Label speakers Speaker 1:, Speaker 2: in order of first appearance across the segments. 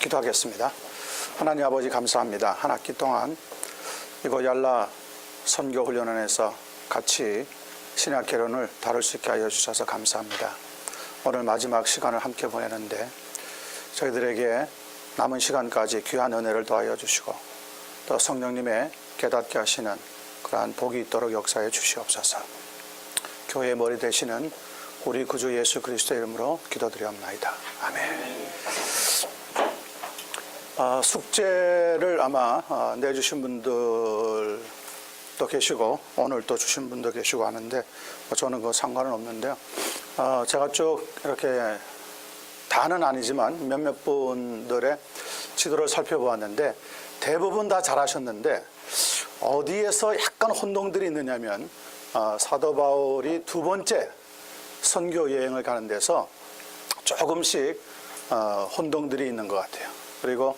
Speaker 1: 기도하겠습니다. 하나님 아버지 감사합니다. 한 학기 동안 이곳 열라 선교훈련원에서 같이 신약 개론을 다룰 수 있게 하여 주셔서 감사합니다. 오늘 마지막 시간을 함께 보내는데 저희들에게 남은 시간까지 귀한 은혜를 더하여 주시고 또 성령님의 깨닫게 하시는 그러한 복이 있도록 역사해 주시옵소서. 교회의 머리 되시는 우리 구주 예수 그리스도의 이름으로 기도드리옵나이다. 아멘. 숙제를 아마 내주신 분들도 계시고 오늘 또 주신 분도 계시고 하는데 저는 그거 상관은 없는데요. 제가 쭉 이렇게 다는 아니지만 몇몇 분들의 지도를 살펴보았는데 대부분 다 잘하셨는데 어디에서 약간 혼동들이 있느냐면 사도 바울이 두 번째 선교 여행을 가는 데서 조금씩 혼동들이 있는 것 같아요. 그리고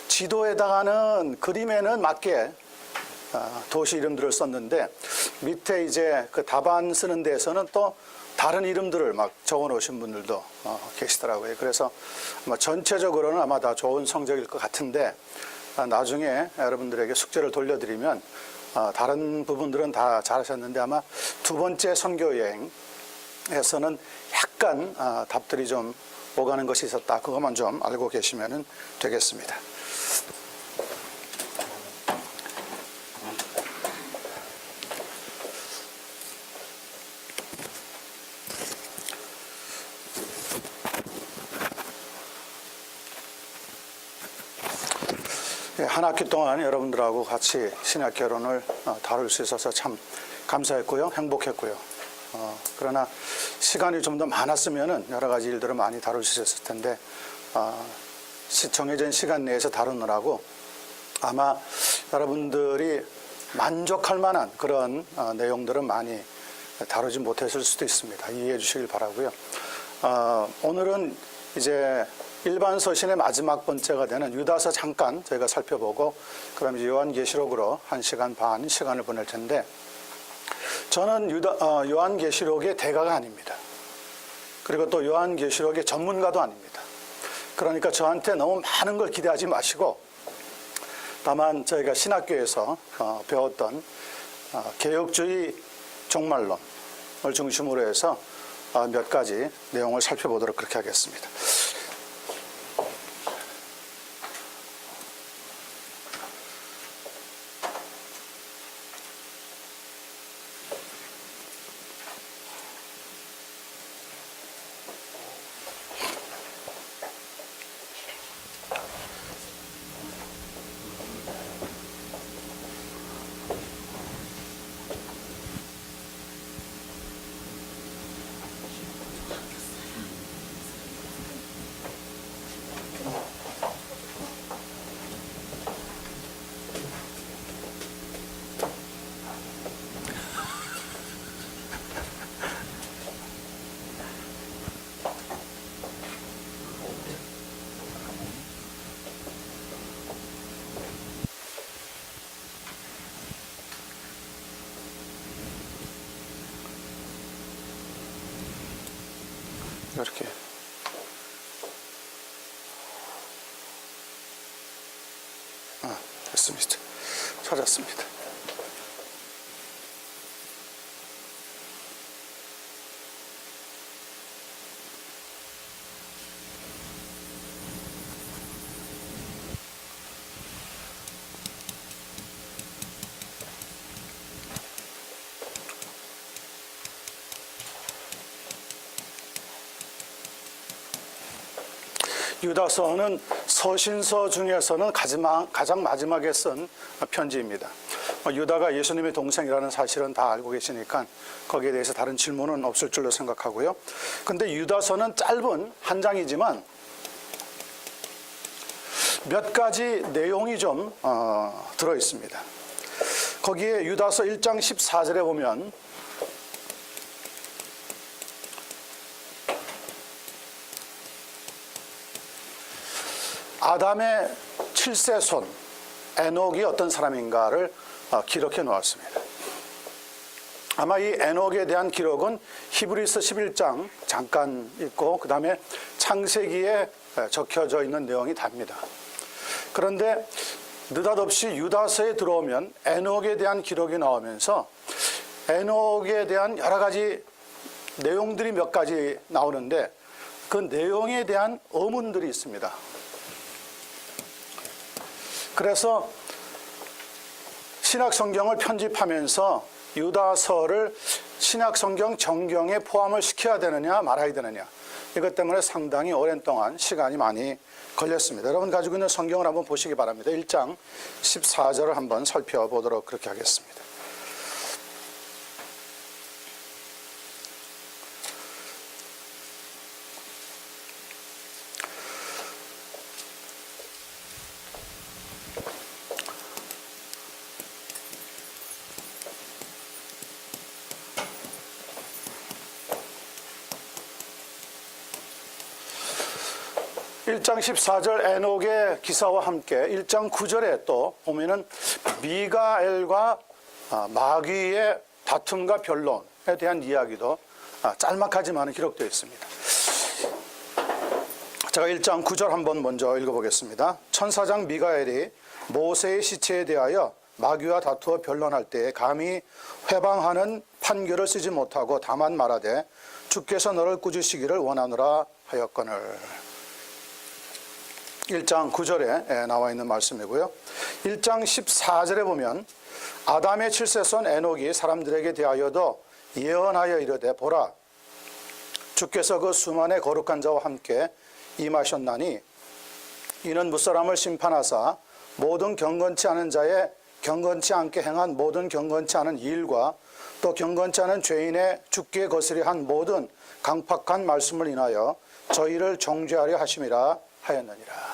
Speaker 1: 지도에다가는 그림에는 맞게 도시 이름들을 썼는데 밑에 이제 그 답안 쓰는 데에서는 또 다른 이름들을 막 적어 놓으신 분들도 계시더라고요. 그래서 아마 전체적으로는 아마 다 좋은 성적일 것 같은데 나중에 여러분들에게 숙제를 돌려드리면 다른 부분들은 다 잘하셨는데 아마 두 번째 선교 여행에서는 약간 답들이 좀 오가는 것이 있었다. 그것만 좀 알고 계시면 되겠습니다. 한 학기 동안 여러분들하고 같이 신약 개론을 다룰 수 있어서 참 감사했고요. 행복했고요. 그러나 시간이 좀 더 많았으면 여러 가지 일들을 많이 다룰 수 있었을 텐데 정해진 시간 내에서 다루느라고 아마 여러분들이 만족할 만한 그런 내용들은 많이 다루지 못했을 수도 있습니다. 이해해 주시길 바라고요. 오늘은 이제 일반 서신의 마지막 번째가 되는 유다서 잠깐 저희가 살펴보고 그럼 이제 요한계시록으로 1시간 반 시간을 보낼 텐데 저는 요한계시록의 대가가 아닙니다. 그리고 또 요한계시록의 전문가도 아닙니다. 그러니까 저한테 너무 많은 걸 기대하지 마시고 다만 저희가 신학교에서 배웠던 개혁주의 종말론을 중심으로 해서 몇 가지 내용을 살펴보도록 그렇게 하겠습니다. 이렇게 됐습니다. 찾았습니다. 유다서는 서신서 중에서는 가장 마지막에 쓴 편지입니다. 유다가 예수님의 동생이라는 사실은 다 알고 계시니까 거기에 대해서 다른 질문은 없을 줄로 생각하고요. 근데 유다서는 짧은 한 장이지만 몇 가지 내용이 좀 들어 있습니다. 거기에 유다서 1장 14절에 보면 아담의 7세 손 에녹이 어떤 사람인가를 기록해 놓았습니다. 아마 이 에녹에 대한 기록은 히브리서 11장 잠깐 있고 그 다음에 창세기에 적혀져 있는 내용이 답니다. 그런데 느닷없이 유다서에 들어오면 에녹에 대한 기록이 나오면서 에녹에 대한 여러 가지 내용들이 몇 가지 나오는데 그 내용에 대한 의문들이 있습니다. 그래서 신약성경을 편집하면서 유다서를 신약성경 정경에 포함을 시켜야 되느냐 말아야 되느냐, 이것 때문에 상당히 오랜 동안 시간이 많이 걸렸습니다. 여러분 가지고 있는 성경을 한번 보시기 바랍니다. 1장 14절을 한번 살펴보도록 그렇게 하겠습니다. 일 장 14절 에녹의 기사와 함께 1장 9절에 또 보면은 미가엘과 마귀의 다툼과 변론에 대한 이야기도 짤막하지만 기록되어 있습니다. 제가 1장 9절 한번 먼저 읽어보겠습니다. 천사장 미가엘이 모세의 시체에 대하여 마귀와 다투어 변론할 때에 감히 회방하는 판결을 쓰지 못하고 다만 말하되 주께서 너를 꾸짖으시기를 원하노라 하였거늘. 1장 9절에 나와 있는 말씀이고요. 1장 14절에 보면 아담의 7세손 에녹이 사람들에게 대하여도 예언하여 이르되 보라, 주께서 그 수만의 거룩한 자와 함께 임하셨나니 이는 무사람을 심판하사 모든 경건치 않은 자의 경건치 않게 행한 모든 경건치 않은 일과 또 경건치 않은 죄인의 죽게 거스리 한 모든 강팍한 말씀을 인하여 저희를 정죄하려 하심이라 하였느니라.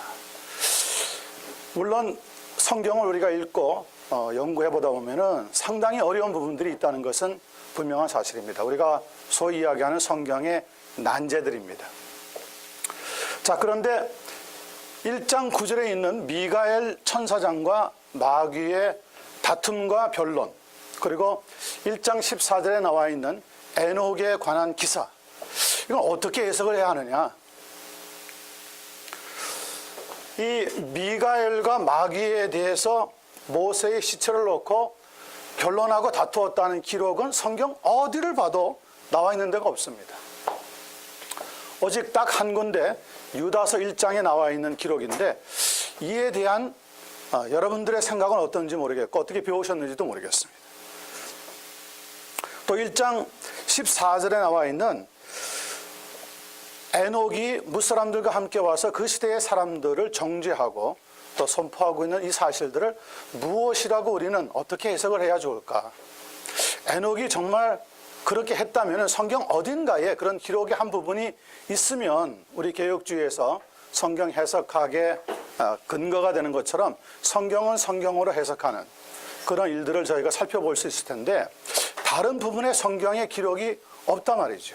Speaker 1: 물론 성경을 우리가 읽고 연구해 보다 보면은 상당히 어려운 부분들이 있다는 것은 분명한 사실입니다. 우리가 소위 이야기하는 성경의 난제들입니다. 자, 그런데 1장 9절에 있는 미가엘 천사장과 마귀의 다툼과 변론, 그리고 1장 14절에 나와 있는 에녹에 관한 기사, 이건 어떻게 해석을 해야 하느냐? 이 미가엘과 마귀에 대해서 모세의 시체를 놓고 변론하고 다투었다는 기록은 성경 어디를 봐도 나와 있는 데가 없습니다. 오직 딱 한 군데 유다서 1장에 나와 있는 기록인데 이에 대한 여러분들의 생각은 어떤지 모르겠고 어떻게 배우셨는지도 모르겠습니다. 또 1장 14절에 나와 있는 에녹이 무사람들과 함께 와서 그 시대의 사람들을 정죄하고 또 선포하고 있는 이 사실들을 무엇이라고 우리는 어떻게 해석을 해야 좋을까? 에녹이 정말 그렇게 했다면 성경 어딘가에 그런 기록의 한 부분이 있으면 우리 개혁주의에서 성경 해석학의 근거가 되는 것처럼 성경은 성경으로 해석하는 그런 일들을 저희가 살펴볼 수 있을 텐데 다른 부분의 성경의 기록이 없단 말이죠.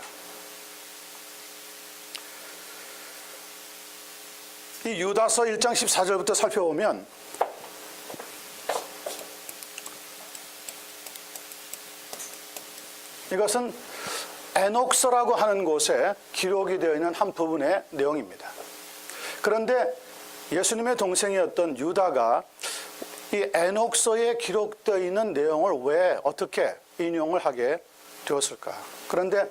Speaker 1: 이 유다서 1장 14절부터 살펴보면 이것은 에녹서라고 하는 곳에 기록이 되어 있는 한 부분의 내용입니다. 그런데 예수님의 동생이었던 유다가 이 에녹서에 기록되어 있는 내용을 왜 어떻게 인용을 하게 되었을까? 그런데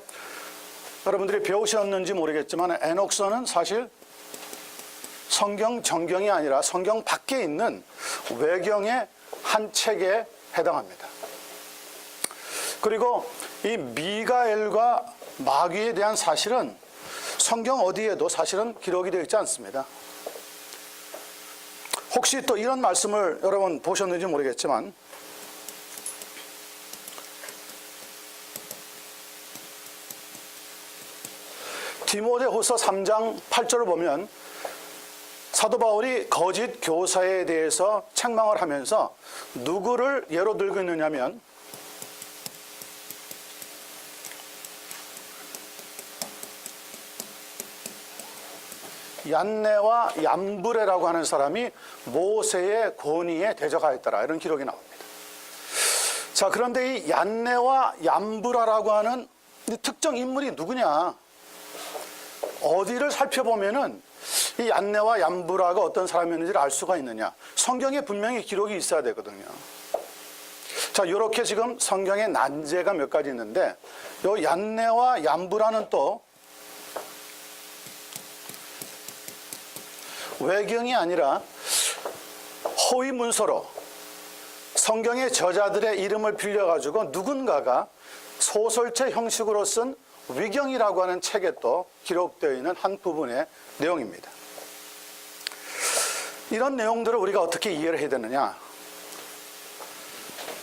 Speaker 1: 여러분들이 배우셨는지 모르겠지만 에녹서는 사실 성경 정경이 아니라 성경 밖에 있는 외경의 한 책에 해당합니다. 그리고 이 미가엘과 마귀에 대한 사실은 성경 어디에도 사실은 기록이 되어 있지 않습니다. 혹시 또 이런 말씀을 여러분 보셨는지 모르겠지만 디모데후서 3장 8절을 보면 사도 바울이 거짓 교사에 대해서 책망을 하면서 누구를 예로 들고 있느냐면 얀네와 얌브레라고 하는 사람이 모세의 권위에 대적하였더라, 이런 기록이 나옵니다. 자, 그런데 이 얀네와 얌브라라고 하는 이 특정 인물이 누구냐? 어디를 살펴보면은 이 얀네와 얌브라가 어떤 사람이었는지를 알 수가 있느냐? 성경에 분명히 기록이 있어야 되거든요. 자, 이렇게 지금 성경에 난제가 몇 가지 있는데, 요 얀네와 얌브라는 또 외경이 아니라 허위 문서로 성경의 저자들의 이름을 빌려가지고 누군가가 소설체 형식으로 쓴 위경이라고 하는 책에 또 기록되어 있는 한 부분의 내용입니다. 이런 내용들을 우리가 어떻게 이해를 해야 되느냐?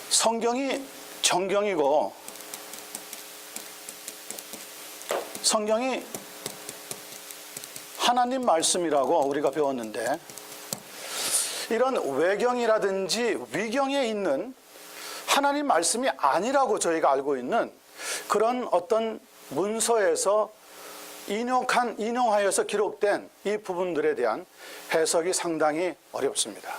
Speaker 1: 성경이 정경이고 성경이 하나님 말씀이라고 우리가 배웠는데, 이런 외경이라든지 위경에 있는 하나님 말씀이 아니라고 저희가 알고 있는 그런 어떤 문서에서 인용하여서 기록된 이 부분들에 대한 해석이 상당히 어렵습니다.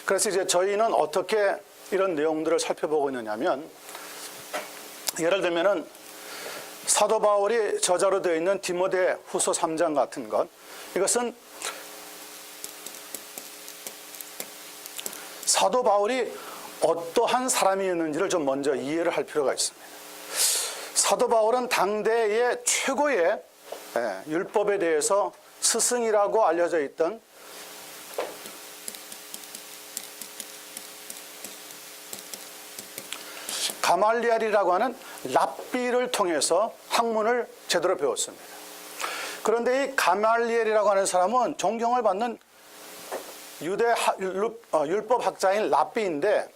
Speaker 1: 그래서 이제 저희는 어떻게 이런 내용들을 살펴보고 있느냐면, 예를 들면은 사도 바울이 저자로 되어 있는 디모데 후서 3장 같은 것, 이것은 사도 바울이 어떠한 사람이었는지를 좀 먼저 이해를 할 필요가 있습니다. 사도 바울은 당대의 최고의 율법에 대해서 스승이라고 알려져 있던 가말리엘이라고 하는 랍비를 통해서 학문을 제대로 배웠습니다. 그런데 이 가말리엘이라고 하는 사람은 존경을 받는 유대 율법학자인 랍비인데,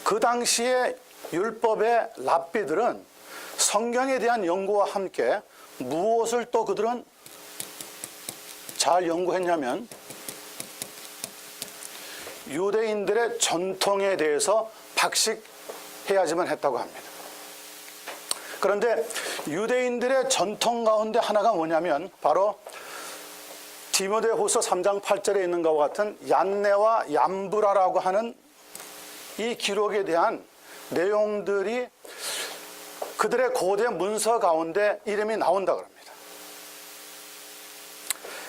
Speaker 1: 그 당시에 율법의 랍비들은 성경에 대한 연구와 함께 무엇을 또 그들은 잘 연구했냐면 유대인들의 전통에 대해서 박식해야지만 했다고 합니다. 그런데 유대인들의 전통 가운데 하나가 뭐냐면 바로 디모데후서 3장 8절에 있는 것과 같은 얀네와 얌브라라고 하는 이 기록에 대한 내용들이 그들의 고대 문서 가운데 이름이 나온다 그럽니다.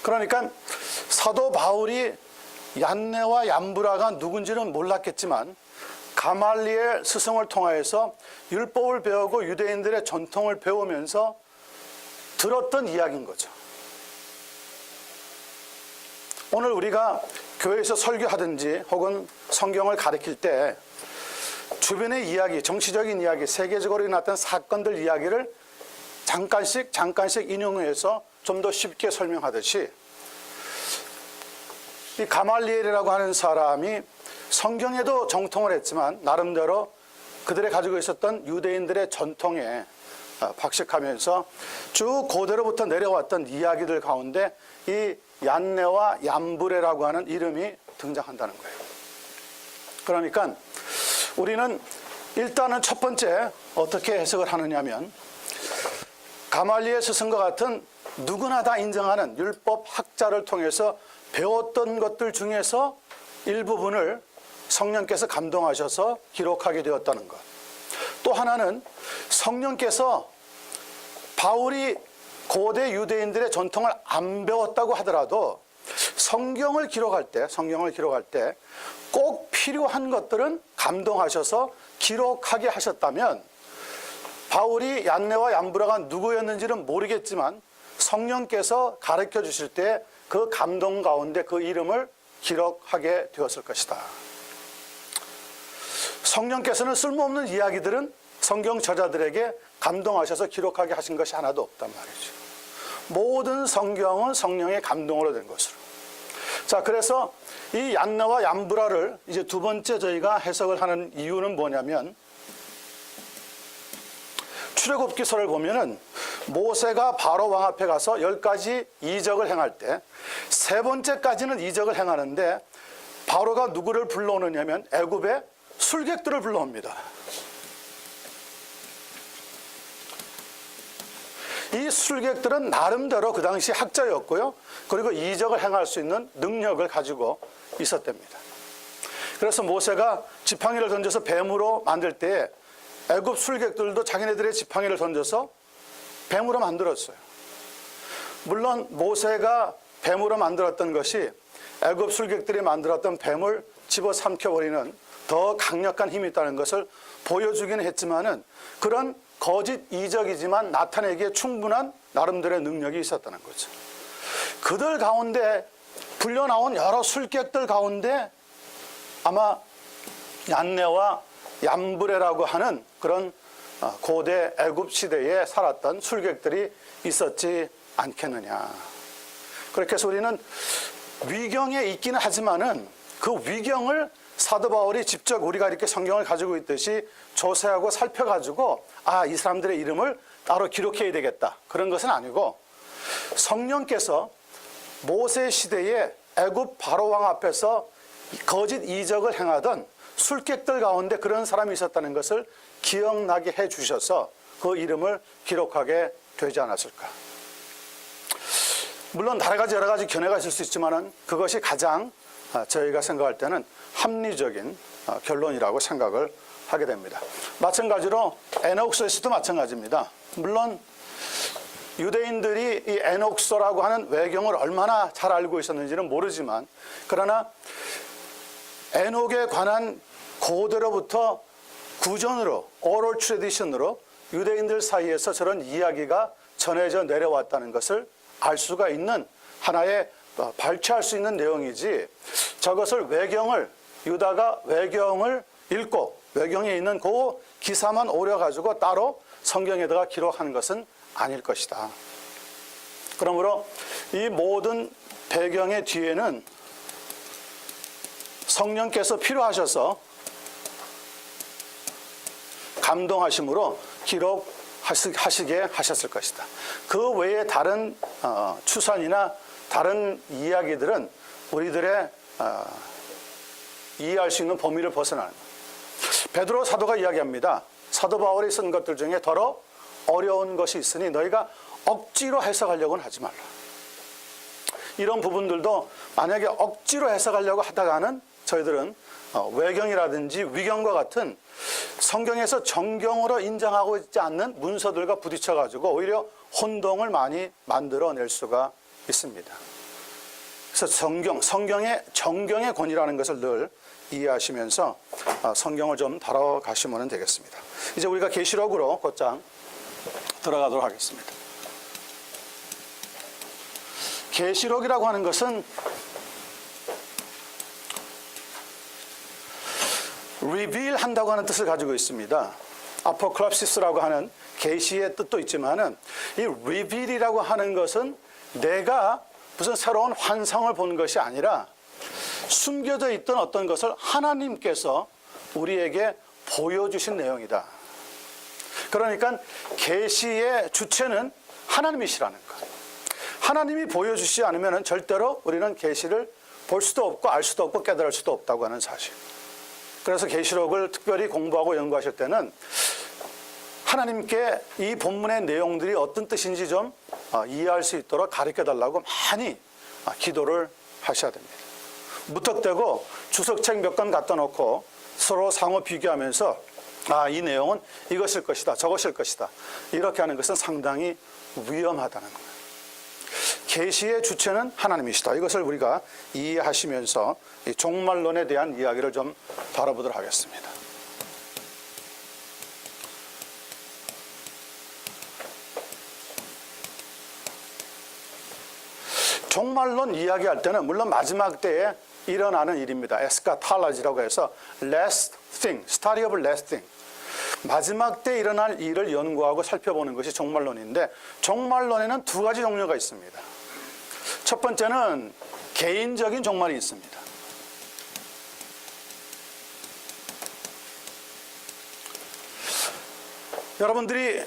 Speaker 1: 그러니까 사도 바울이 얀네와 얌브라가 누군지는 몰랐겠지만 가말리엘 스승을 통하여서 율법을 배우고 유대인들의 전통을 배우면서 들었던 이야기인 거죠. 오늘 우리가 교회에서 설교하든지 혹은 성경을 가르칠 때 주변의 이야기, 정치적인 이야기, 세계적으로 일어났던 사건들 이야기를 잠깐씩 인용해서 좀 더 쉽게 설명하듯이, 이 가말리엘이라고 하는 사람이 성경에도 정통을 했지만 나름대로 그들이 가지고 있었던 유대인들의 전통에 박식하면서 쭉 고대로부터 내려왔던 이야기들 가운데 이 얀네와 얌브레라고 하는 이름이 등장한다는 거예요. 그러니까 우리는 일단은 첫 번째 어떻게 해석을 하느냐면, 가말리엘 스승과 같은 누구나 다 인정하는 율법 학자를 통해서 배웠던 것들 중에서 일부분을 성령께서 감동하셔서 기록하게 되었다는 것. 또 하나는 성령께서 바울이 고대 유대인들의 전통을 안 배웠다고 하더라도 성경을 기록할 때 꼭 필요한 것들은 감동하셔서 기록하게 하셨다면, 바울이 얀네와 얌브라가 누구였는지는 모르겠지만 성령께서 가르쳐 주실 때 그 감동 가운데 그 이름을 기록하게 되었을 것이다. 성령께서는 쓸모없는 이야기들은 성경 저자들에게 감동하셔서 기록하게 하신 것이 하나도 없단 말이죠. 모든 성경은 성령의 감동으로 된 것으로. 자, 그래서 이 얀네와 얌브라를 이제 두 번째 저희가 해석을 하는 이유는 뭐냐면, 출애굽기서를 보면은 모세가 바로 왕 앞에 가서 10가지 이적을 행할 때 세 번째까지는 이적을 행하는데 바로가 누구를 불러오느냐면 애굽의 술객들을 불러옵니다. 이 술객들은 나름대로 그 당시 학자였고요, 그리고 이적을 행할 수 있는 능력을 가지고 있었답니다. 그래서 모세가 지팡이를 던져서 뱀으로 만들 때 애굽 술객들도 자기네들의 지팡이를 던져서 뱀으로 만들었어요. 물론 모세가 뱀으로 만들었던 것이 애굽 술객들이 만들었던 뱀을 집어삼켜버리는 더 강력한 힘이 있다는 것을 보여주기는 했지만은 그런 거짓 이적이지만 나타내기에 충분한 나름대로의 능력이 있었다는 거죠. 그들 가운데 불려나온 여러 술객들 가운데 아마 얀네와 얌브레라고 하는 그런 고대 애굽 시대에 살았던 술객들이 있었지 않겠느냐. 그렇게 해서 우리는 위경에 있기는 하지만은 그 위경을 사도 바울이 직접 우리가 이렇게 성경을 가지고 있듯이 조사하고 살펴가지고 이 사람들의 이름을 따로 기록해야 되겠다. 그런 것은 아니고 성령께서 모세 시대에 애굽 바로왕 앞에서 거짓 이적을 행하던 술객들 가운데 그런 사람이 있었다는 것을 기억나게 해 주셔서 그 이름을 기록하게 되지 않았을까. 물론 여러 가지 견해가 있을 수 있지만은 그것이 가장 저희가 생각할 때는 합리적인 결론이라고 생각을 하게 됩니다. 마찬가지로 에녹서에서도 마찬가지입니다. 물론 유대인들이 이 에녹서라고 하는 외경을 얼마나 잘 알고 있었는지는 모르지만 그러나 에녹에 관한 고대로부터 구전으로 오럴 트래디션으로 유대인들 사이에서 저런 이야기가 전해져 내려왔다는 것을 알 수가 있는 하나의 발췌할 수 있는 내용이지 저것을 유다가 외경을 읽고 외경에 있는 그 기사만 오려가지고 따로 성경에다가 기록하는 것은 아닐 것이다. 그러므로 이 모든 배경의 뒤에는 성령께서 필요하셔서 감동하심으로 기록하시게 하셨을 것이다. 그 외에 다른 추산이나 다른 이야기들은 우리들의 이해할 수 있는 범위를 벗어나는 거예요. 베드로 사도가 이야기합니다. 사도 바울이 쓴 것들 중에 더러 어려운 것이 있으니 너희가 억지로 해석하려고는 하지 말라. 이런 부분들도 만약에 억지로 해석하려고 하다가는 저희들은 외경이라든지 위경과 같은 성경에서 정경으로 인정하고 있지 않는 문서들과 부딪혀가지고 오히려 혼동을 많이 만들어낼 수가 있습니다. 그래서 성경의 정경의 권위라는 것을 늘 이해하시면서 성경을 좀 다뤄가시면 되겠습니다. 이제 우리가 계시록으로 곧장 들어가도록 하겠습니다. 계시록이라고 하는 것은 reveal 한다고 하는 뜻을 가지고 있습니다. 아포칼립시스라고 하는 계시의 뜻도 있지만은 이 reveal이라고 하는 것은 내가 무슨 새로운 환상을 본 것이 아니라 숨겨져 있던 어떤 것을 하나님께서 우리에게 보여주신 내용이다. 그러니까 계시의 주체는 하나님이시라는 것. 하나님이 보여주시지 않으면 절대로 우리는 계시를 볼 수도 없고 알 수도 없고 깨달을 수도 없다고 하는 사실. 그래서 계시록을 특별히 공부하고 연구하실 때는 하나님께 이 본문의 내용들이 어떤 뜻인지 좀 이해할 수 있도록 가르쳐달라고 많이 기도를 하셔야 됩니다. 무턱대고 주석책 몇 권 갖다 놓고 서로 상호 비교하면서 이 내용은 이것일 것이다, 저것일 것이다, 이렇게 하는 것은 상당히 위험하다는 거예요. 계시의 주체는 하나님이시다. 이것을 우리가 이해하시면서 이 종말론에 대한 이야기를 좀 다뤄보도록 하겠습니다. 종말론 이야기할 때는 물론 마지막 때에 일어나는 일입니다. 에스카탈라지라고 해서 last thing, study of last thing. 마지막 때 일어날 일을 연구하고 살펴보는 것이 종말론인데 종말론에는 두 가지 종류가 있습니다. 첫 번째는 개인적인 종말이 있습니다. 여러분들이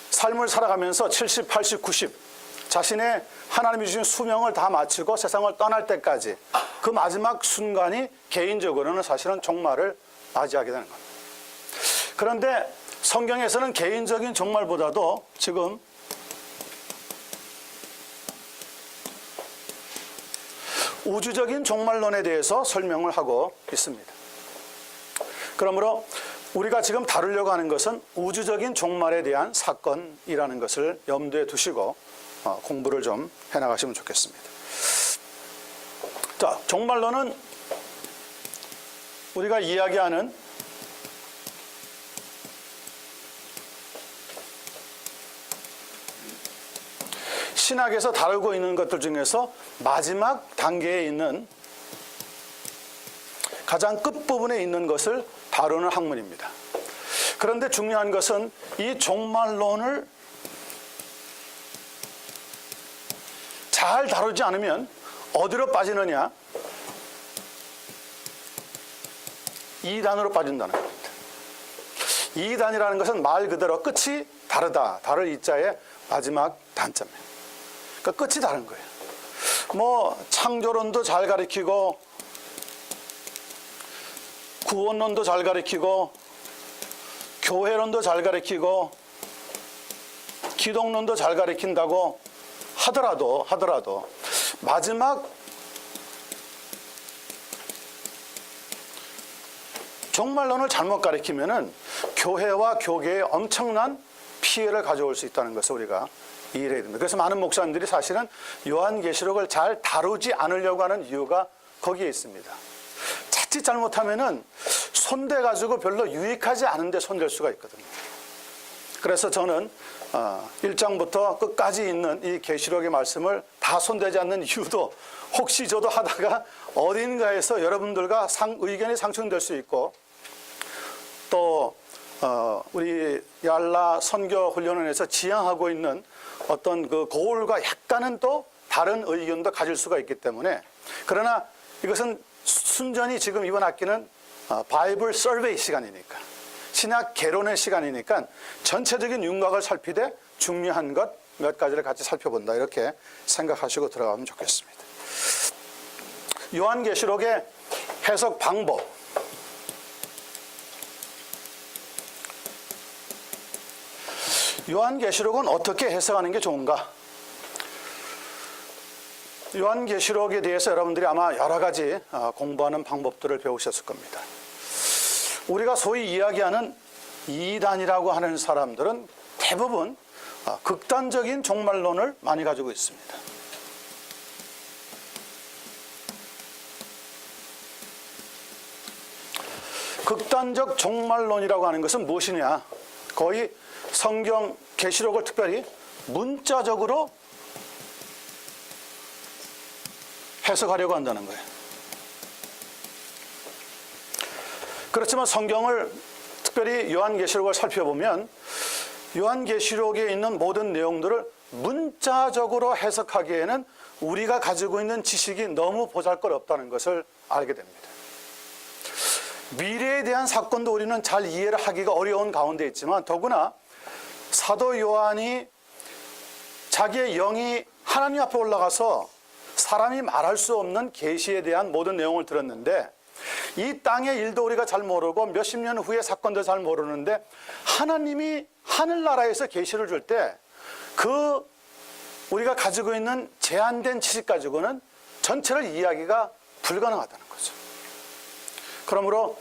Speaker 1: 삶을 살아가면서 70, 80, 90 자신의 하나님이 주신 수명을 다 마치고 세상을 떠날 때까지 그 마지막 순간이 개인적으로는 사실은 종말을 맞이하게 되는 겁니다. 그런데 성경에서는 개인적인 종말보다도 지금 우주적인 종말론에 대해서 설명을 하고 있습니다. 그러므로 우리가 지금 다루려고 하는 것은 우주적인 종말에 대한 사건이라는 것을 염두에 두시고 공부를 좀 해나가시면 좋겠습니다. 자, 종말론은 우리가 이야기하는 신학에서 다루고 있는 것들 중에서 마지막 단계에 있는 가장 끝부분에 있는 것을 다루는 학문입니다. 그런데 중요한 것은 이 종말론을 잘 다루지 않으면 어디로 빠지느냐? 이단으로 빠진다는 겁니다. 이단이라는 것은 말 그대로 끝이 다르다. 다를 이자의 마지막 단자입니다. 그러니까 끝이 다른 거예요. 뭐 창조론도 잘 가리키고 구원론도 잘 가리키고 교회론도 잘 가리키고 기독론도 잘 가리킨다고 하더라도 마지막 종말론을 잘못 가리키면은 교회와 교계에 엄청난 피해를 가져올 수 있다는 것을 우리가 이해해야 됩니다. 그래서 많은 목사님들이 사실은 요한계시록을 잘 다루지 않으려고 하는 이유가 거기에 있습니다. 자칫 잘못하면은 손대가지고 별로 유익하지 않은데 손댈 수가 있거든요. 그래서 저는 1장부터 끝까지 있는 이 계시록의 말씀을 다 손대지 않는 이유도 혹시 저도 하다가 어딘가에서 여러분들과 의견이 상충될 수 있고 또 우리 yar라 선교훈련원에서 지향하고 있는 어떤 그 고울과 약간은 또 다른 의견도 가질 수가 있기 때문에 그러나 이것은 순전히 지금 이번 학기는 바이블 서베이 시간이니까 신약 개론의 시간이니까 전체적인 윤곽을 살피되 중요한 것 몇 가지를 같이 살펴본다 이렇게 생각하시고 들어가면 좋겠습니다. 요한계시록의 해석 방법 요한계시록은 어떻게 해석하는 게 좋은가? 요한계시록에 대해서 여러분들이 아마 여러 가지 공부하는 방법들을 배우셨을 겁니다. 우리가 소위 이야기하는 이단이라고 하는 사람들은 대부분 극단적인 종말론을 많이 가지고 있습니다. 극단적 종말론이라고 하는 것은 무엇이냐? 거의 성경 계시록을 특별히 문자적으로 해석하려고 한다는 거예요. 그렇지만 성경을 특별히 요한계시록을 살펴보면 요한계시록에 있는 모든 내용들을 문자적으로 해석하기에는 우리가 가지고 있는 지식이 너무 보잘것없다는 것을 알게 됩니다. 미래에 대한 사건도 우리는 잘 이해를 하기가 어려운 가운데 있지만 더구나 사도 요한이 자기의 영이 하나님 앞에 올라가서 사람이 말할 수 없는 계시에 대한 모든 내용을 들었는데 이 땅의 일도 우리가 잘 모르고 몇십 년 후의 사건도 잘 모르는데 하나님이 하늘나라에서 계시를 줄 때 그 우리가 가지고 있는 제한된 지식 가지고는 전체를 이해하기가 불가능하다는 거죠. 그러므로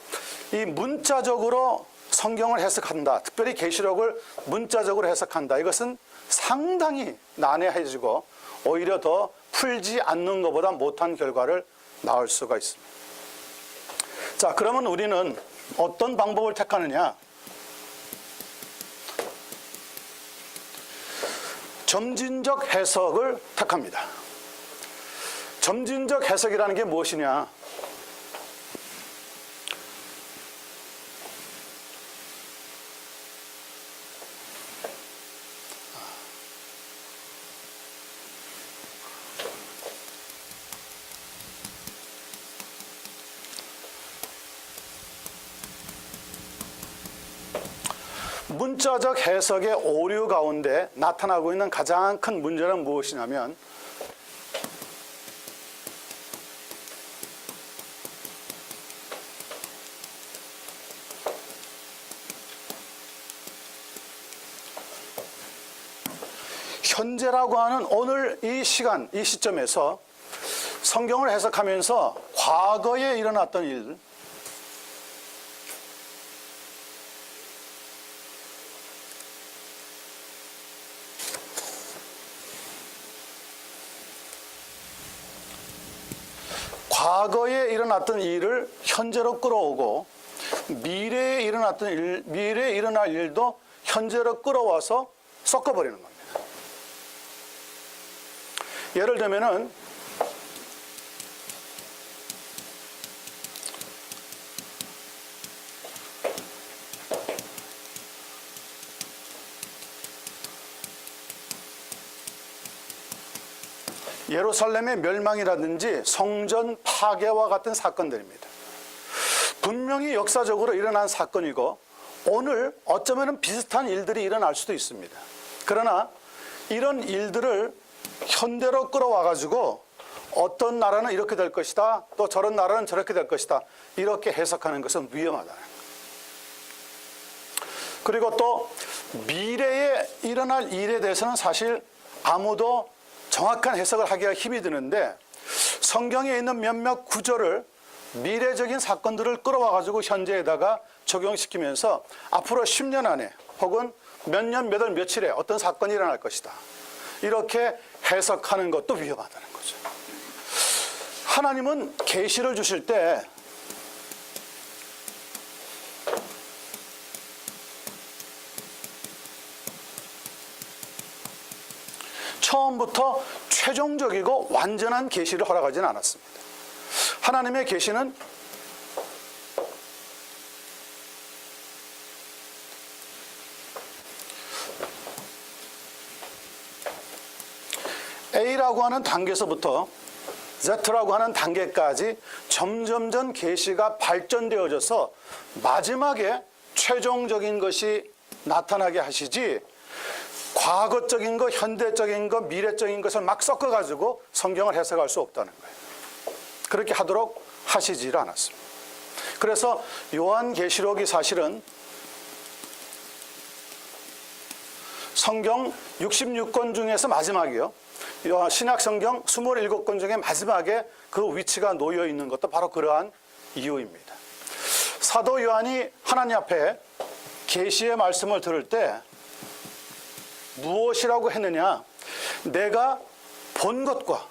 Speaker 1: 이 문자적으로 성경을 해석한다, 특별히 계시록을 문자적으로 해석한다, 이것은 상당히 난해해지고 오히려 더 풀지 않는 것보다 못한 결과를 낳을 수가 있습니다. 자, 그러면 우리는 어떤 방법을 택하느냐? 점진적 해석을 택합니다. 점진적 해석이라는 게 무엇이냐? 문자적 해석의 오류 가운데 나타나고 있는 가장 큰 문제는 무엇이냐면 현재라고 하는 오늘 이 시간, 이 시점에서 성경을 해석하면서 과거에 일어났던 일, 과거에 일어났던 일을 현재로 끌어오고 미래에 일어날 일도 현재로 끌어와서 섞어버리는 겁니다. 예를 들면은 예루살렘의 멸망이라든지 성전 파괴와 같은 사건들입니다. 분명히 역사적으로 일어난 사건이고 오늘 어쩌면 비슷한 일들이 일어날 수도 있습니다. 그러나 이런 일들을 현대로 끌어와 가지고 어떤 나라는 이렇게 될 것이다, 또 저런 나라는 저렇게 될 것이다, 이렇게 해석하는 것은 위험하다는 거예요. 그리고 또 미래에 일어날 일에 대해서는 사실 아무도 정확한 해석을 하기가 힘이 드는데 성경에 있는 몇몇 구절을 미래적인 사건들을 끌어와 가지고 현재에다가 적용시키면서 앞으로 10년 안에 혹은 몇 년, 몇 월, 며칠에 어떤 사건이 일어날 것이다, 이렇게 해석하는 것도 위험하다는 거죠. 하나님은 계시를 주실 때 처음부터 최종적이고 완전한 계시를 허락하지는 않았습니다. 하나님의 계시는 A라고 하는 단계에서부터 Z라고 하는 단계까지 점점점 계시가 발전되어져서 마지막에 최종적인 것이 나타나게 하시지, 과거적인 것, 현대적인 것, 미래적인 것을 막 섞어가지고 성경을 해석할 수 없다는 거예요. 그렇게 하도록 하시지를 않았습니다. 그래서 요한계시록이 사실은 성경 66권 중에서 마지막이요. 신약성경 27권 중에 마지막에 그 위치가 놓여 있는 것도 바로 그러한 이유입니다. 사도 요한이 하나님 앞에 계시의 말씀을 들을 때 무엇이라고 했느냐? 내가 본 것과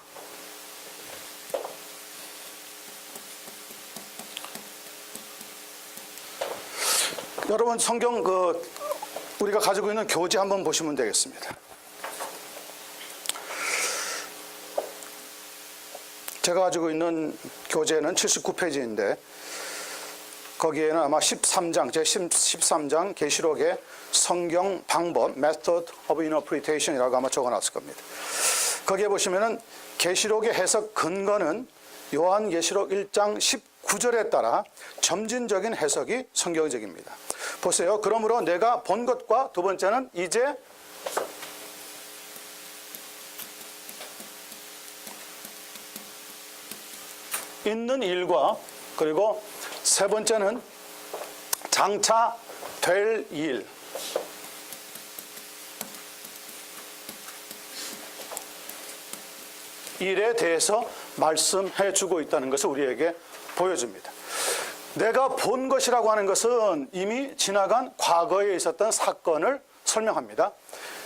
Speaker 1: 여러분 성경 우리가 가지고 있는 교재 한번 보시면 되겠습니다. 제가 가지고 있는 교재는 79페이지인데 거기에는 아마 13장, 제13장 계시록의 성경 방법, Method of Interpretation이라고 아마 적어놨을 겁니다. 거기에 보시면은 계시록의 해석 근거는 요한계시록 1장 19절에 따라 점진적인 해석이 성경적입니다. 보세요. 그러므로 내가 본 것과, 두 번째는 이제 있는 일과, 그리고 세 번째는 장차 될 일. 일에 대해서 말씀해 주고 있다는 것을 우리에게 보여줍니다. 내가 본 것이라고 하는 것은 이미 지나간 과거에 있었던 사건을 설명합니다.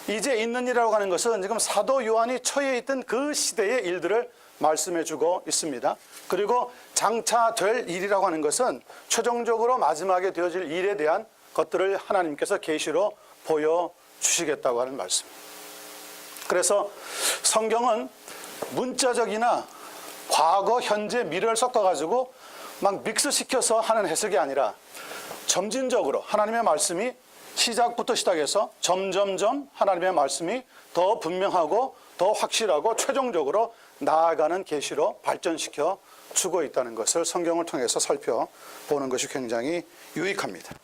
Speaker 1: 이제 있는 일이라고 하는 것은 지금 사도 요한이 처해 있던 그 시대의 일들을 말씀해 주고 있습니다. 그리고 장차 될 일이라고 하는 것은 최종적으로 마지막에 되어질 일에 대한 것들을 하나님께서 계시로 보여주시겠다고 하는 말씀입니다. 그래서 성경은 문자적이나 과거, 현재, 미래를 섞어가지고 막 믹스시켜서 하는 해석이 아니라 점진적으로 하나님의 말씀이 시작부터 시작해서 점점점 하나님의 말씀이 더 분명하고 더 확실하고 최종적으로 나아가는 계시로 발전시켜 주고 있다는 것을 성경을 통해서 살펴보는 것이 굉장히 유익합니다.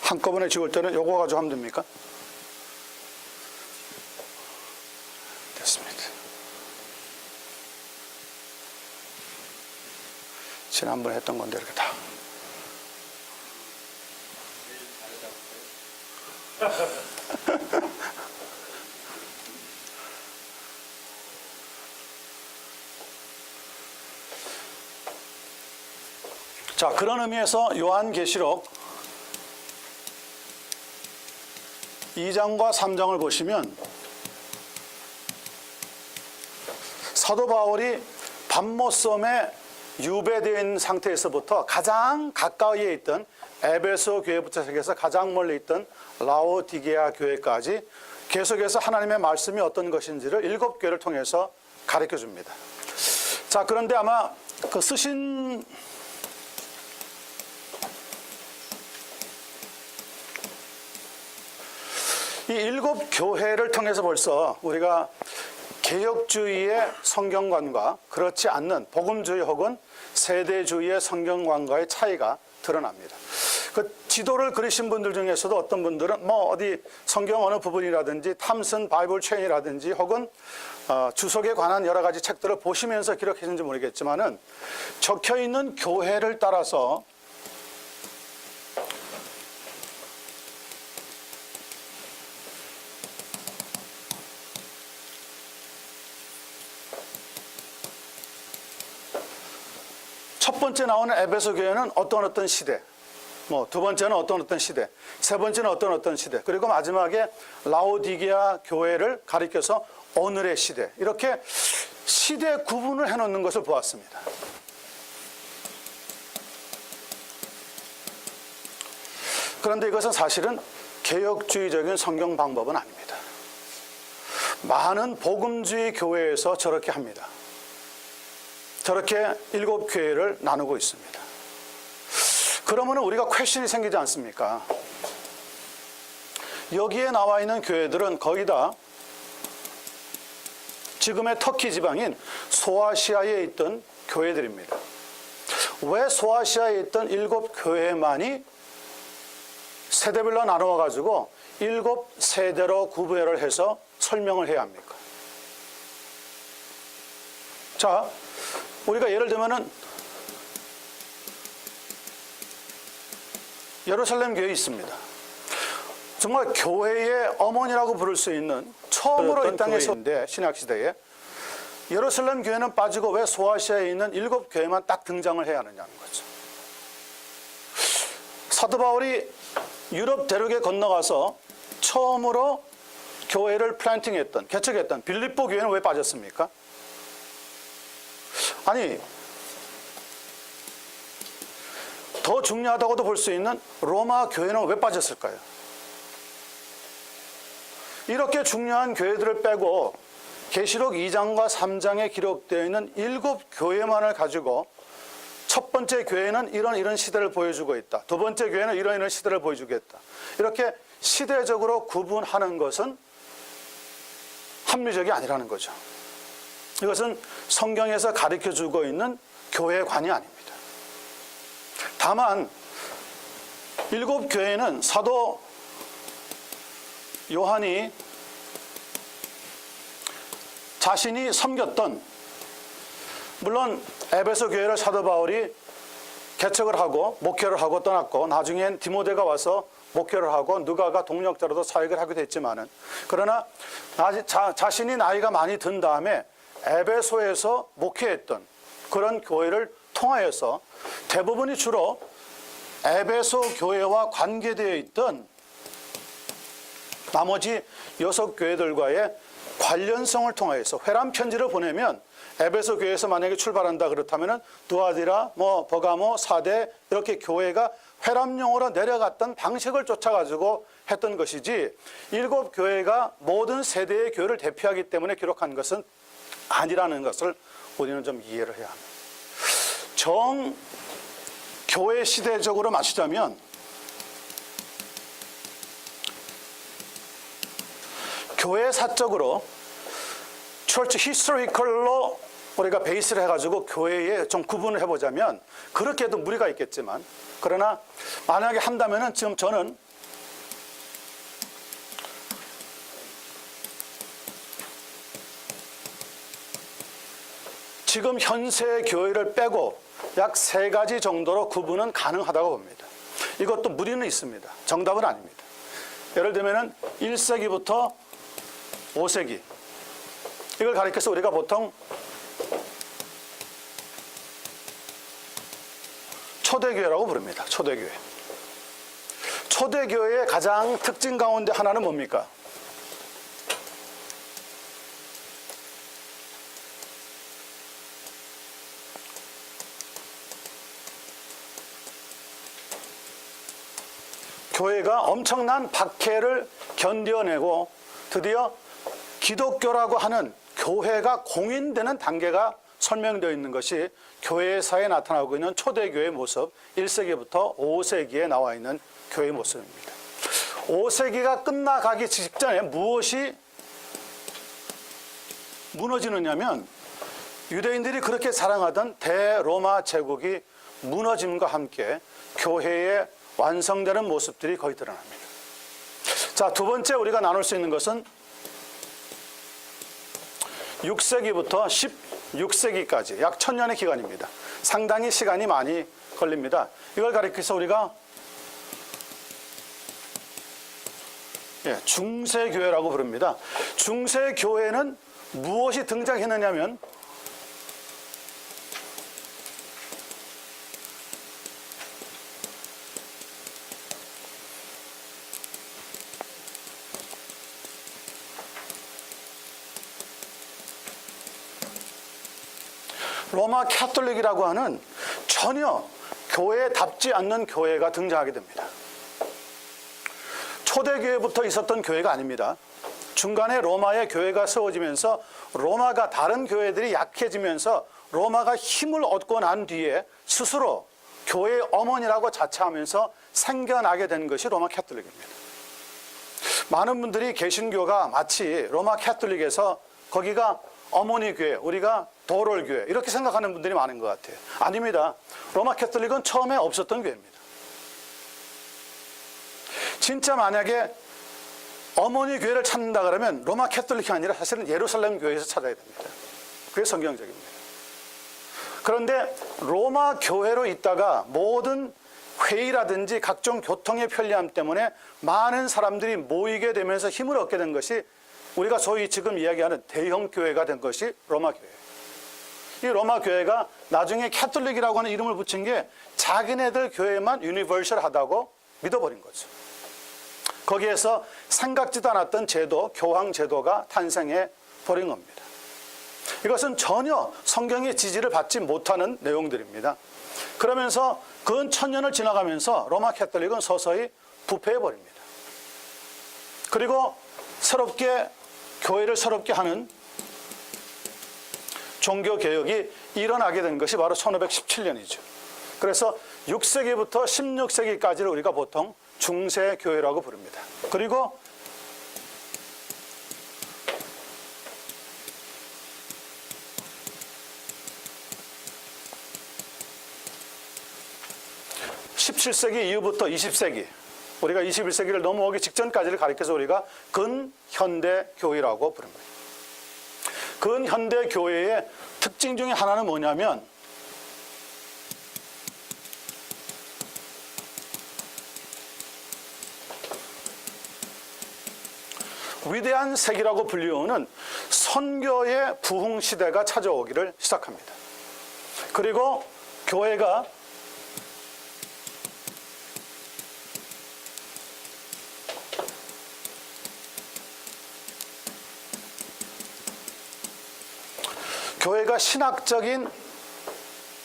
Speaker 1: 한꺼번에 지울 때는 요거 가지고 하면 됩니까? 됐습니다. 지난번에 했던 건데 이렇게 다. 자, 그런 의미에서 요한계시록 2장과 3장을 보시면 사도 바울이 밤모섬에 유배되어 있는 상태에서부터 가장 가까이에 있던 에베소 교회부터 시작해서 가장 멀리 있던 라오디게아 교회까지 계속해서 하나님의 말씀이 어떤 것인지를 7교회를 통해서 가르쳐 줍니다. 자, 그런데 아마 그 쓰신 이 7교회를 통해서 벌써 우리가 개혁주의의 성경관과 그렇지 않는 복음주의 혹은 세대주의의 성경관과의 차이가 드러납니다. 그 지도를 그리신 분들 중에서도 어떤 분들은 뭐 어디 성경 어느 부분이라든지 탐슨 바이블 체인이라든지 혹은 주석에 관한 여러 가지 책들을 보시면서 기록했는지 모르겠지만은 적혀 있는 교회를 따라서 첫 번째 나오는 에베소 교회는 어떤 시대, 뭐 두 번째는 어떤 시대, 세 번째는 어떤 시대, 그리고 마지막에 라오디게아 교회를 가리켜서 오늘의 시대, 이렇게 시대 구분을 해놓는 것을 보았습니다. 그런데 이것은 사실은 개혁주의적인 성경 방법은 아닙니다. 많은 복음주의 교회에서 저렇게 합니다. 저렇게 7교회를 나누고 있습니다. 그러면 우리가 퀘션이 생기지 않습니까? 여기에 나와 있는 교회들은 거의 다 지금의 터키 지방인 소아시아에 있던 교회들입니다. 왜 소아시아에 있던 7교회만이 세대별로 나누어 가지고 7세대로 구분을 해서 설명을 해야 합니까? 자, 우리가 예를 들면은 예루살렘 교회 있습니다. 정말 교회의 어머니라고 부를 수 있는 처음으로 이 땅에서인데 신약시대에 예루살렘 교회는 빠지고 왜 소아시아에 있는 7교회만 딱 등장을 해야 하느냐는 거죠. 사도 바울이 유럽 대륙에 건너가서 처음으로 교회를 플랜팅했던, 개척했던 빌립보 교회는 왜 빠졌습니까? 아니, 더 중요하다고도 볼 수 있는 로마 교회는 왜 빠졌을까요? 이렇게 중요한 교회들을 빼고 계시록 2장과 3장에 기록되어 있는 7교회만을 가지고 첫 번째 교회는 이런 시대를 보여주고 있다. 두 번째 교회는 이런 시대를 보여주겠다. 이렇게 시대적으로 구분하는 것은 합리적이 아니라는 거죠. 이것은 성경에서 가르쳐주고 있는 교회관이 아닙니다. 다만 7교회는 사도 요한이 자신이 섬겼던, 물론 에베소 교회를 사도 바울이 개척을 하고 목회를 하고 떠났고 나중엔 디모데가 와서 목회를 하고 누가가 동력자로도 사역을 하게 됐지만은, 그러나 자신이 나이가 많이 든 다음에 에베소에서 목회했던 그런 교회를 통하여서 대부분이 주로 에베소 교회와 관계되어 있던 나머지 6교회들과의 관련성을 통하여서 회람 편지를 보내면 에베소 교회에서 만약에 출발한다 그렇다면 두아디라, 버가모, 사대 이렇게 교회가 회람용으로 내려갔던 방식을 쫓아가지고 했던 것이지 7교회가 모든 세대의 교회를 대표하기 때문에 기록한 것은 아니라는 것을 우리는 좀 이해를 해야 합니다. 교회 시대적으로 맞추자면 교회사적으로 Church Historical로 우리가 베이스를 해가지고 교회에 좀 구분을 해보자면 그렇게 해도 무리가 있겠지만, 그러나 만약에 한다면은 지금 저는 지금 현세 교회를 빼고 약 3가지 정도로 구분은 가능하다고 봅니다. 이것도 무리는 있습니다. 정답은 아닙니다. 예를 들면은 1세기부터 5세기, 이걸 가리켜서 우리가 보통 초대교회라고 부릅니다. 초대교회. 초대교회의 가장 특징 가운데 하나는 뭡니까? 교회가 엄청난 박해를 견뎌내고 드디어 기독교라고 하는 교회가 공인되는 단계가 설명되어 있는 것이 교회사에 나타나고 있는 초대교회의 모습, 1세기부터 5세기에 나와 있는 교회의 모습입니다. 5세기가 끝나가기 직전에 무엇이 무너지느냐면 유대인들이 그렇게 사랑하던 대로마 제국이 무너짐과 함께 교회의 완성되는 모습들이 거의 드러납니다. 자, 두 번째 우리가 나눌 수 있는 것은 6세기부터 16세기까지 약 1000년의 기간입니다. 상당히 시간이 많이 걸립니다. 이걸 가리켜서 우리가 중세교회라고 부릅니다. 중세교회는 무엇이 등장했느냐면 로마 캐톨릭이라고 하는 전혀 교회답지 않는 교회가 등장하게 됩니다. 초대교회부터 있었던 교회가 아닙니다. 중간에 로마의 교회가 세워지면서 로마가 다른 교회들이 약해지면서 로마가 힘을 얻고 난 뒤에 스스로 교회의 어머니라고 자처하면서 생겨나게 된 것이 로마 캐톨릭입니다. 많은 분들이 개신교가 마치 로마 캐톨릭에서 거기가 어머니 교회, 우리가 도롤 교회 이렇게 생각하는 분들이 많은 것 같아요. 아닙니다. 로마 캐톨릭은 처음에 없었던 교회입니다. 진짜 만약에 어머니 교회를 찾는다 그러면 로마 캐톨릭이 아니라 사실은 예루살렘 교회에서 찾아야 됩니다. 그게 성경적입니다. 그런데 로마 교회로 있다가 모든 회의라든지 각종 교통의 편리함 때문에 많은 사람들이 모이게 되면서 힘을 얻게 된 것이 우리가 소위 지금 이야기하는 대형 교회가 된 것이 로마 교회예요. 이 로마 교회가 나중에 캐톨릭이라고 하는 이름을 붙인 게 자기네들 교회만 유니버셜하다고 믿어버린 거죠. 거기에서 생각지도 않았던 제도, 교황 제도가 탄생해 버린 겁니다. 이것은 전혀 성경의 지지를 받지 못하는 내용들입니다. 그러면서 근 1000년을 지나가면서 로마 캐톨릭은 서서히 부패해 버립니다. 그리고 교회를 새롭게 하는 종교개혁이 일어나게 된 것이 바로 1517년이죠. 그래서 6세기부터 16세기까지를 우리가 보통 중세교회라고 부릅니다. 그리고 (17세기) 이후부터 20세기, 우리가 21세기를 넘어오기 직전까지를 가리켜서 우리가 근현대교회라고 부릅니다. 근현대교회의 특징 중에 하나는 뭐냐면 위대한 세기라고 불리우는 선교의 부흥 시대가 찾아오기를 시작합니다. 그리고 교회가 신학적인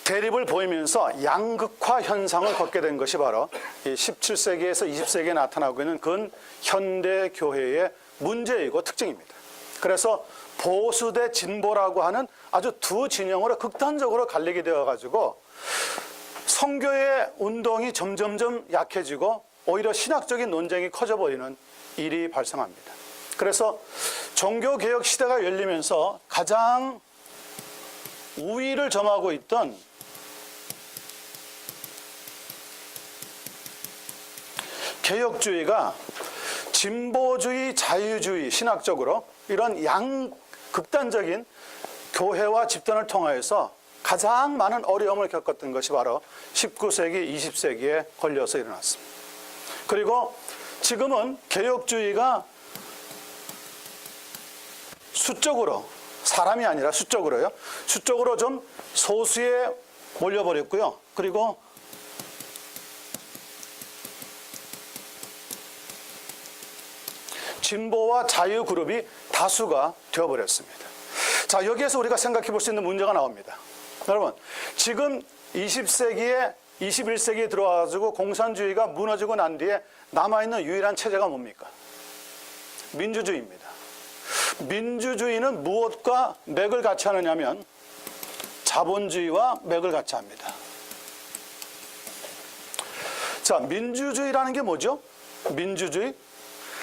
Speaker 1: 대립을 보이면서 양극화 현상을 겪게 된 것이 바로 이 17세기에서 20세기에 나타나고 있는 근현대 교회의 문제이고 특징입니다. 그래서 보수 대 진보라고 하는 아주 두 진영으로 극단적으로 갈리게 되어가지고 성교의 운동이 점점점 약해지고 오히려 신학적인 논쟁이 커져버리는 일이 발생합니다. 그래서 종교개혁 시대가 열리면서 가장 우위를 점하고 있던 개혁주의가 진보주의, 자유주의, 신학적으로 이런 극단적인 교회와 집단을 통하여서 가장 많은 어려움을 겪었던 것이 바로 19세기, 20세기에 걸려서 일어났습니다. 그리고 지금은 개혁주의가 수적으로, 사람이 아니라 수적으로요. 수적으로 좀 소수에 몰려버렸고요. 그리고 진보와 자유 그룹이 다수가 되어버렸습니다. 자, 여기에서 우리가 생각해 볼 수 있는 문제가 나옵니다. 여러분, 지금 20세기에 21세기에 들어와가지고 공산주의가 무너지고 난 뒤에 남아있는 유일한 체제가 뭡니까? 민주주의입니다. 민주주의는 무엇과 맥을 같이 하느냐면 자본주의와 맥을 같이 합니다. 자, 민주주의라는 게 뭐죠? 민주주의?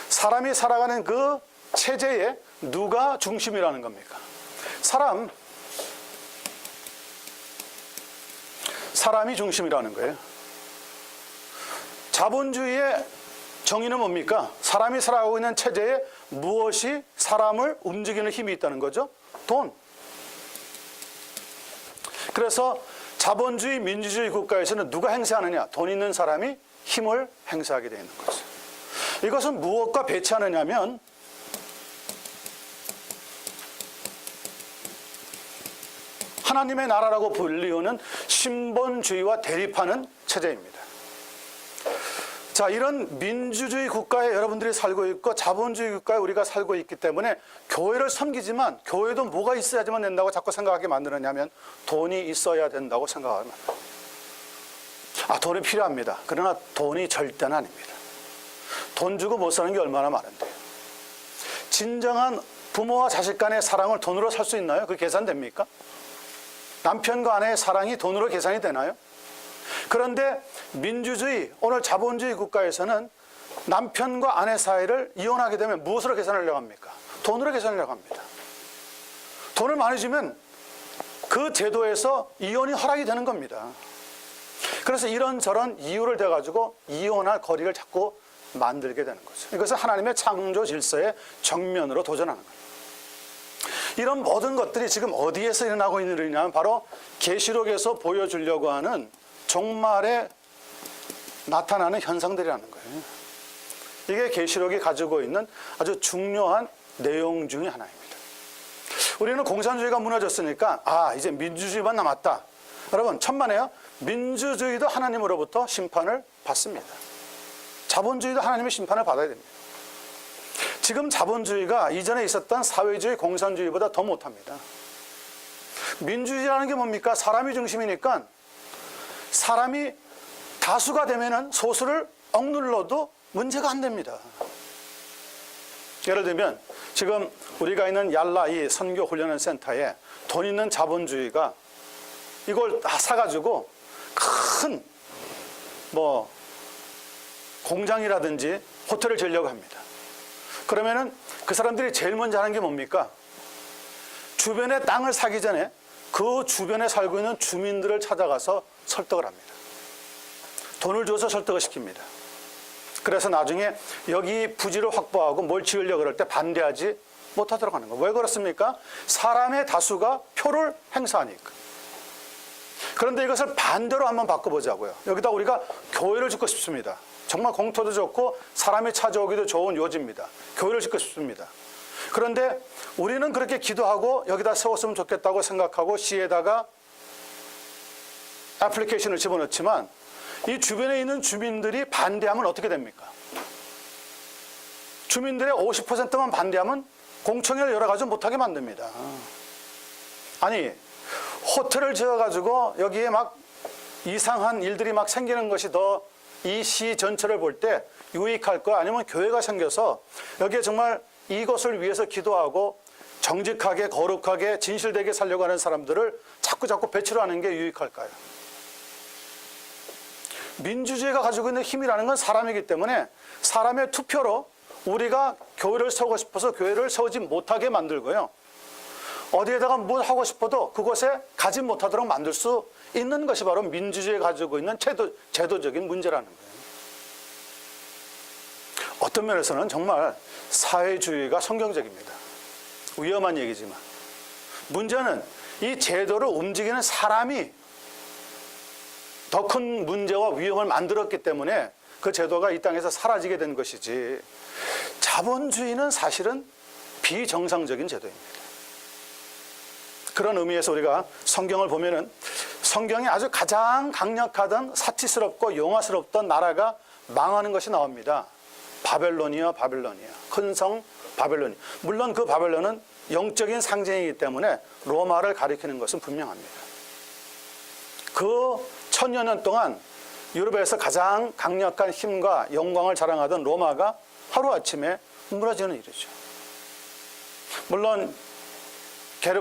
Speaker 1: 사람이 살아가는 그 체제에 누가 중심이라는 겁니까? 사람이 중심이라는 거예요. 자본주의의 정의는 뭡니까? 사람이 살아가고 있는 체제에 무엇이 사람을 움직이는 힘이 있다는 거죠? 돈. 그래서 자본주의, 민주주의 국가에서는 누가 행사하느냐? 돈 있는 사람이 힘을 행사하게 되는 거죠. 이것은 무엇과 배치하느냐면 하나님의 나라라고 불리우는 신본주의와 대립하는 체제입니다. 자, 이런 민주주의 국가에 여러분들이 살고 있고 자본주의 국가에 우리가 살고 있기 때문에 교회를 섬기지만 교회도 뭐가 있어야지만 된다고 자꾸 생각하게 만드느냐면 돈이 있어야 된다고 생각합니다. 돈이 필요합니다. 그러나 돈이 절대는 아닙니다. 돈 주고 못 사는 게 얼마나 많은데요. 진정한 부모와 자식 간의 사랑을 돈으로 살 수 있나요? 그 계산됩니까? 남편과 아내의 사랑이 돈으로 계산이 되나요? 그런데 민주주의, 오늘 자본주의 국가에서는 남편과 아내 사이를 이혼하게 되면 무엇으로 계산하려고 합니까? 돈으로 계산하려고 합니다. 돈을 많이 주면 그 제도에서 이혼이 허락이 되는 겁니다. 그래서 이런저런 이유를 대가지고 이혼할 거리를 자꾸 만들게 되는 거죠. 이것은 하나님의 창조 질서의 정면으로 도전하는 거예요. 이런 모든 것들이 지금 어디에서 일어나고 있는 일이냐면 바로 계시록에서 보여주려고 하는 종말에 나타나는 현상들이라는 거예요. 이게 계시록이 가지고 있는 아주 중요한 내용 중에 하나입니다. 우리는 공산주의가 무너졌으니까 이제 민주주의만 남았다. 여러분, 천만에요. 민주주의도 하나님으로부터 심판을 받습니다. 자본주의도 하나님의 심판을 받아야 됩니다. 지금 자본주의가 이전에 있었던 사회주의, 공산주의보다 더 못합니다. 민주주의라는 게 뭡니까? 사람이 중심이니까 사람이 다수가 되면은 소수를 억눌러도 문제가 안 됩니다. 예를 들면 지금 우리가 있는 얄라 이 선교 훈련원 센터에 돈 있는 자본주의가 이걸 다 사가지고 큰 공장이라든지 호텔을 지으려고 합니다. 그러면은 그 사람들이 제일 먼저 하는 게 뭡니까? 주변에 땅을 사기 전에 그 주변에 살고 있는 주민들을 찾아가서 설득을 합니다. 돈을 줘서 설득을 시킵니다. 그래서 나중에 여기 부지를 확보하고 뭘 지으려고 그럴 때 반대하지 못하도록 하는 거예요. 왜 그렇습니까? 사람의 다수가 표를 행사하니까. 그런데 이것을 반대로 한번 바꿔보자고요. 여기다 우리가 교회를 짓고 싶습니다. 정말 공터도 좋고 사람이 찾아오기도 좋은 요지입니다. 교회를 짓고 싶습니다. 그런데 우리는 그렇게 기도하고 여기다 세웠으면 좋겠다고 생각하고 시에다가 애플리케이션을 집어넣지만 이 주변에 있는 주민들이 반대하면 어떻게 됩니까? 주민들의 50%만 반대하면 공청회를 열어가지고 못하게 만듭니다. 아니, 호텔을 지어가지고 여기에 막 이상한 일들이 막 생기는 것이 더 이 시 전체를 볼 때 유익할 거, 아니면 교회가 생겨서 여기에 정말 이것을 위해서 기도하고 정직하게 거룩하게 진실되게 살려고 하는 사람들을 자꾸 배치를 하는 게 유익할까요? 민주주의가 가지고 있는 힘이라는 건 사람이기 때문에 사람의 투표로 우리가 교회를 세우고 싶어서 교회를 세우지 못하게 만들고요. 어디에다가 뭘 하고 싶어도 그곳에 가지 못하도록 만들 수 있는 것이 바로 민주주의가 가지고 있는 제도적인 문제라는 거예요. 어떤 면에서는 정말 사회주의가 성경적입니다. 위험한 얘기지만 문제는 이 제도를 움직이는 사람이 더 큰 문제와 위험을 만들었기 때문에 그 제도가 이 땅에서 사라지게 된 것이지, 자본주의는 사실은 비정상적인 제도입니다. 그런 의미에서 우리가 성경을 보면은 성경에 아주 가장 강력하던 사치스럽고 용화스럽던 나라가 망하는 것이 나옵니다. 바벨론이야. 큰 성 바벨론. 물론 그 바벨론은 영적인 상징이기 때문에 로마를 가리키는 것은 분명합니다. 그 1000여 년 동안 유럽에서 가장 강력한 힘과 영광을 자랑하던 로마가 하루아침에 무너지는 일이죠. 물론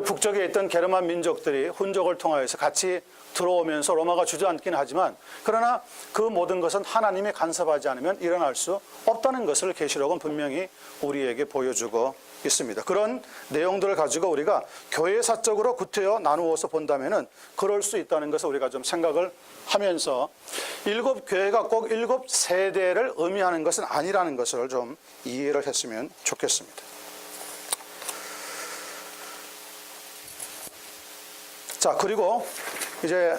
Speaker 1: 북쪽에 있던 게르만 민족들이 훈족을 통하여서 같이 들어오면서 로마가 주저앉긴 하지만, 그러나 그 모든 것은 하나님이 간섭하지 않으면 일어날 수 없다는 것을 계시록은 분명히 우리에게 보여주고 있습니다. 그런 내용들을 가지고 우리가 교회사적으로 구태여 나누어서 본다면은 그럴 수 있다는 것을 우리가 좀 생각을 하면서, 일곱 교회가 꼭 일곱 세대를 의미하는 것은 아니라는 것을 좀 이해를 했으면 좋겠습니다. 자, 그리고 이제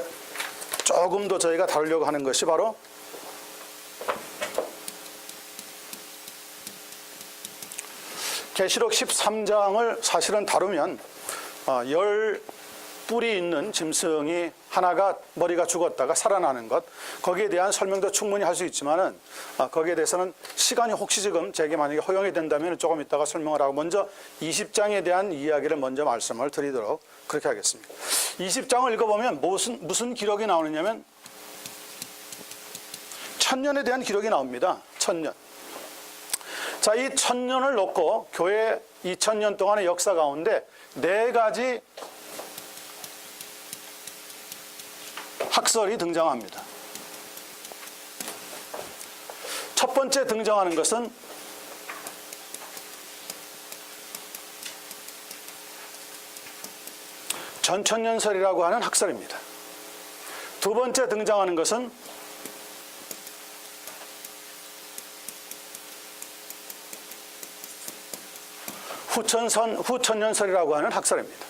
Speaker 1: 조금 더 저희가 다루려고 하는 것이 바로 계시록 13장을 사실은 다루면 10뿔이 있는 짐승이 하나가 머리가 죽었다가 살아나는 것, 거기에 대한 설명도 충분히 할 수 있지만은 거기에 대해서는 시간이 혹시 지금 제게 만약에 허용이 된다면 조금 이따가 설명을 하고, 먼저 20장에 대한 이야기를 먼저 말씀을 드리도록 그렇게 하겠습니다. 20장을 읽어보면 무슨 기록이 나오느냐면 1000년에 대한 기록이 나옵니다. 1000년. 자, 이 1000년을 놓고 교회 2000년 동안의 역사 가운데 4가지 학설이 등장합니다. 첫 번째 등장하는 것은 전천년설이라고 하는 학설입니다. 두 번째 등장하는 것은 후천년설이라고 하는 학설입니다.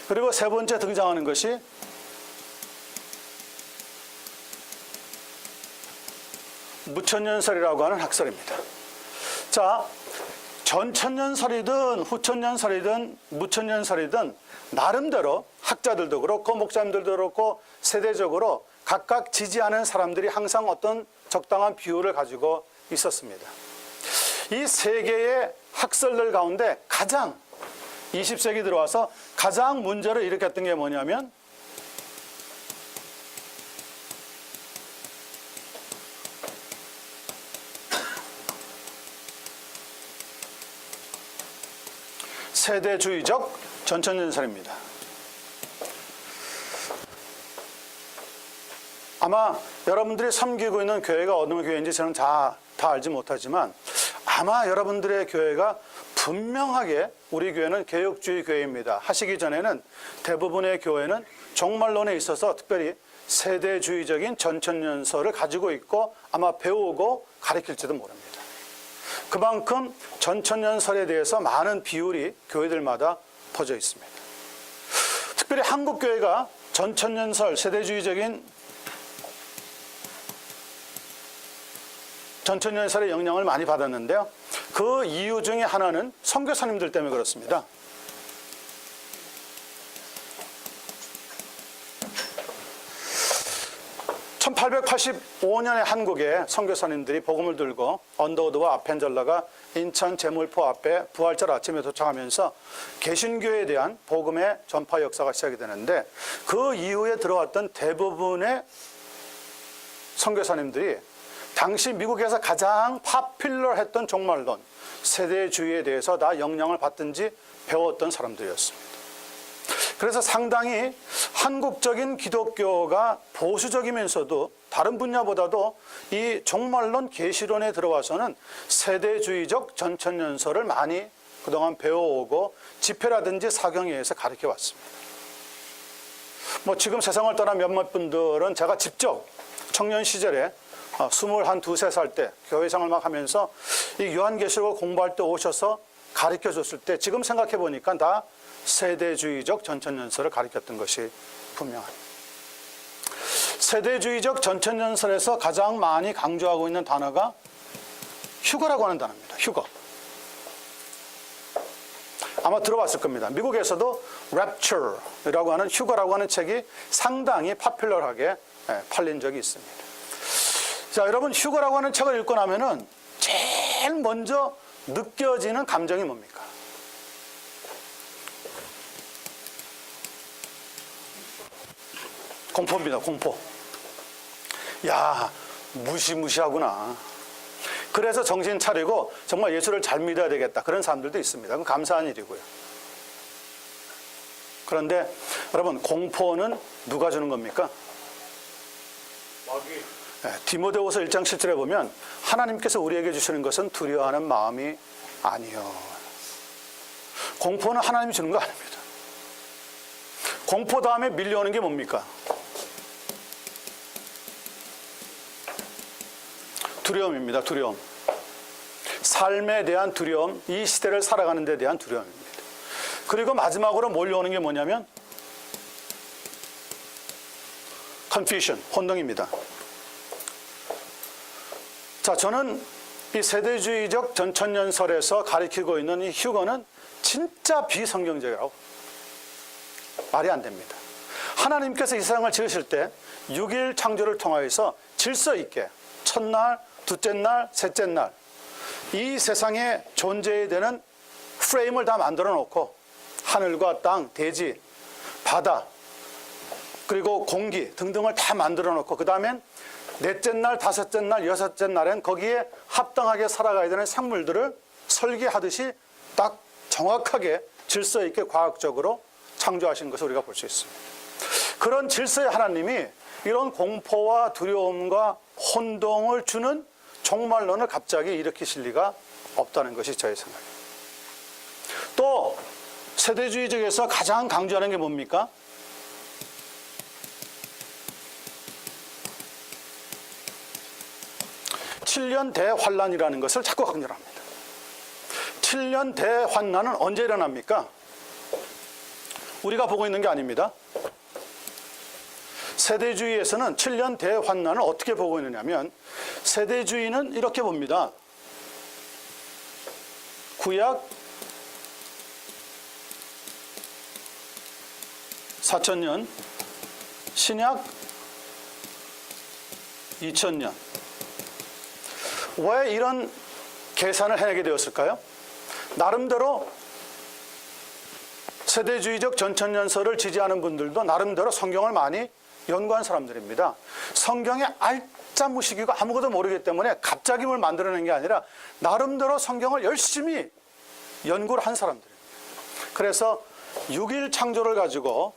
Speaker 1: 그리고 세 번째 등장하는 것이 무천년설이라고 하는 학설입니다. 자, 전천년설이든 후천년설이든 무천년설이든 나름대로 학자들도 그렇고 목사님들도 그렇고 세대적으로 각각 지지하는 사람들이 항상 어떤 적당한 비율을 가지고 있었습니다. 이 세 개의 학설들 가운데 가장 20세기 들어와서 가장 문제를 일으켰던 게 뭐냐면 세대주의적 전천년설입니다. 아마 여러분들이 섬기고 있는 교회가 어느 교회인지 저는 다 알지 못하지만, 아마 여러분들의 교회가 분명하게 우리 교회는 개혁주의 교회입니다 하시기 전에는 대부분의 교회는 종말론에 있어서 특별히 세대주의적인 전천년설을 가지고 있고 아마 배우고 가르칠지도 모릅니다. 그만큼 전천년설에 대해서 많은 비율이 교회들마다 퍼져 있습니다. 특별히 한국교회가 전천년설, 세대주의적인 전천년설의 영향을 많이 받았는데요. 그 이유 중에 하나는 선교사님들 때문에 그렇습니다. (1885년에) 한국에 선교사님들이 복음을 들고 언더우드와 아펜젤러가 인천 제물포 앞에 부활절 아침에 도착하면서 개신교에 대한 복음의 전파 역사가 시작이 되는데, 그 이후에 들어왔던 대부분의 선교사님들이 당시 미국에서 가장 파퓰러했던 종말론, 세대주의에 대해서 다 영향을 받든지 배웠던 사람들이었습니다. 그래서 상당히 한국적인 기독교가 보수적이면서도 다른 분야보다도 이 종말론 계시론에 들어와서는 세대주의적 전천년설을 많이 그동안 배워오고 집회라든지 사경회에서 가르쳐 왔습니다. 지금 세상을 떠난 몇몇 분들은 제가 직접 청년 시절에 21, 23살 때 교회 생활 막 하면서 이 요한계시록을 공부할 때 오셔서 가르쳐 줬을 때 지금 생각해 보니까 다 세대주의적 전천년설을 가르쳤던 것이 분명합니다. 세대주의적 전천년설에서 가장 많이 강조하고 있는 단어가 휴거라고 하는 단어입니다. 휴거. 아마 들어봤을 겁니다. 미국에서도 Rapture라고 하는 휴거라고 하는 책이 상당히 파퓰러하게 팔린 적이 있습니다. 자, 여러분, 휴거라고 하는 책을 읽고 나면은 제일 먼저 느껴지는 감정이 뭡니까? 공포입니다. 공포. 야, 무시무시하구나. 그래서 정신 차리고 정말 예수를 잘 믿어야 되겠다. 그런 사람들도 있습니다. 그건 감사한 일이고요. 그런데 여러분, 공포는 누가 주는 겁니까? 디모데후서 1장 7절에 보면 하나님께서 우리에게 주시는 것은 두려워하는 마음이 아니요. 공포는 하나님이 주는 거 아닙니다. 공포 다음에 밀려오는 게 뭡니까? 두려움입니다. 두려움. 삶에 대한 두려움, 이 시대를 살아가는 데 대한 두려움입니다. 그리고 마지막으로 몰려오는 게 뭐냐면 confusion, 혼동입니다. 자, 저는 이 세대주의적 전천년설에서 가리키고 있는 이 휴거는 진짜 비성경적이라고, 말이 안 됩니다. 하나님께서 이 세상을 지으실 때 6일 창조를 통하여서 질서 있게 첫날, 둘째 날, 셋째 날 이 세상에 존재해야 되는 프레임을 다 만들어 놓고 하늘과 땅, 대지, 바다, 그리고 공기 등등을 다 만들어 놓고 그 다음엔 넷째 날, 다섯째 날, 여섯째 날엔 거기에 합당하게 살아가야 되는 생물들을 설계하듯이 딱 정확하게 질서 있게 과학적으로 창조하신 것을 우리가 볼 수 있습니다. 그런 질서의 하나님이 이런 공포와 두려움과 혼동을 주는 종말론을 갑자기 일으키실 리가 없다는 것이 저의 생각이에요. 또 세대주의적에서 가장 강조하는 게 뭡니까? (7년) 대환란이라는 것을 자꾸 강조를 합니다. 7년 대환란은 언제 일어납니까? 우리가 보고 있는 게 아닙니다. 세대주의에서는 7년 대환란을 어떻게 보고 있느냐면 세대주의는 이렇게 봅니다. 구약 4,000년, 신약 2,000년. 왜 이런 계산을 해내게 되었을까요? 나름대로 세대주의적 전천년설을 지지하는 분들도 나름대로 성경을 많이 연구한 사람들입니다. 성경에 알짜무시기고 아무것도 모르기 때문에 갑자기 뭘 만들어낸 게 아니라 나름대로 성경을 열심히 연구를 한 사람들입니다. 그래서 6일 창조를 가지고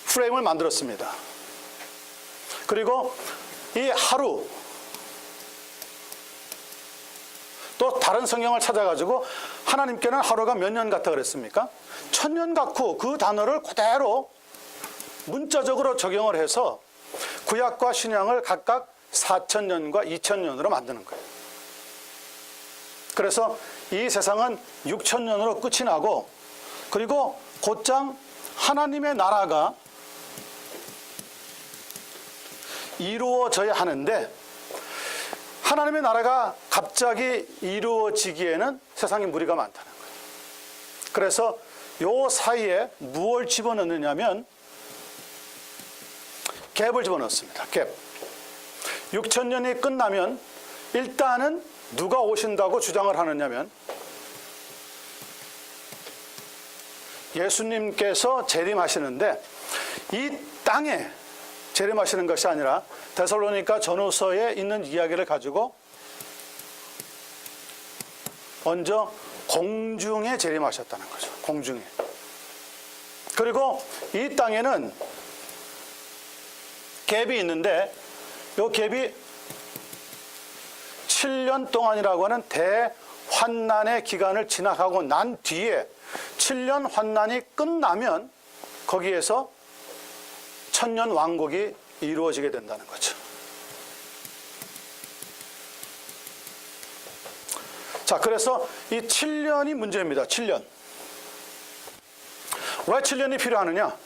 Speaker 1: 프레임을 만들었습니다. 그리고 이 하루, 또 다른 성경을 찾아가지고 하나님께는 하루가 몇 년 같다 그랬습니까? 1000년 같고 그 단어를 그대로 문자적으로 적용을 해서 구약과 신약을 각각 4,000년과 2,000년으로 만드는 거예요. 그래서 이 세상은 6,000년으로 끝이 나고, 그리고 곧장 하나님의 나라가 이루어져야 하는데 하나님의 나라가 갑자기 이루어지기에는 세상에 무리가 많다는 거예요. 그래서 요 사이에 무엇을 집어넣느냐면 갭을 집어넣습니다. 갭. 6,000년이 끝나면 일단은 누가 오신다고 주장을 하느냐면 예수님께서 재림하시는데 이 땅에 재림하시는 것이 아니라 데살로니가 전후서에 있는 이야기를 가지고 먼저 공중에 재림하셨다는 거죠. 공중에. 그리고 이 땅에는 갭이 있는데 이 갭이 7년 동안이라고 하는 대환난의 기간을 지나가고 난 뒤에 7년 환난이 끝나면 거기에서 천년 왕국이 이루어지게 된다는 거죠. 자, 그래서 이 7년이 문제입니다. 7년. 왜 7년이 필요하느냐?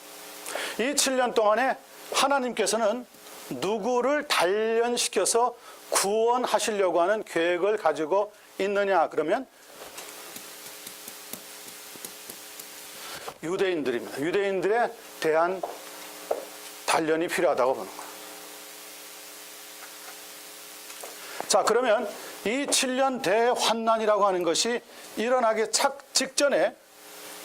Speaker 1: 이 7년 동안에 하나님께서는 누구를 단련시켜서 구원하시려고 하는 계획을 가지고 있느냐? 그러면 유대인들입니다. 유대인들에 대한 단련이 필요하다고 보는 거예요. 자, 그러면 이 7년 대환난이라고 하는 것이 일어나기 직전에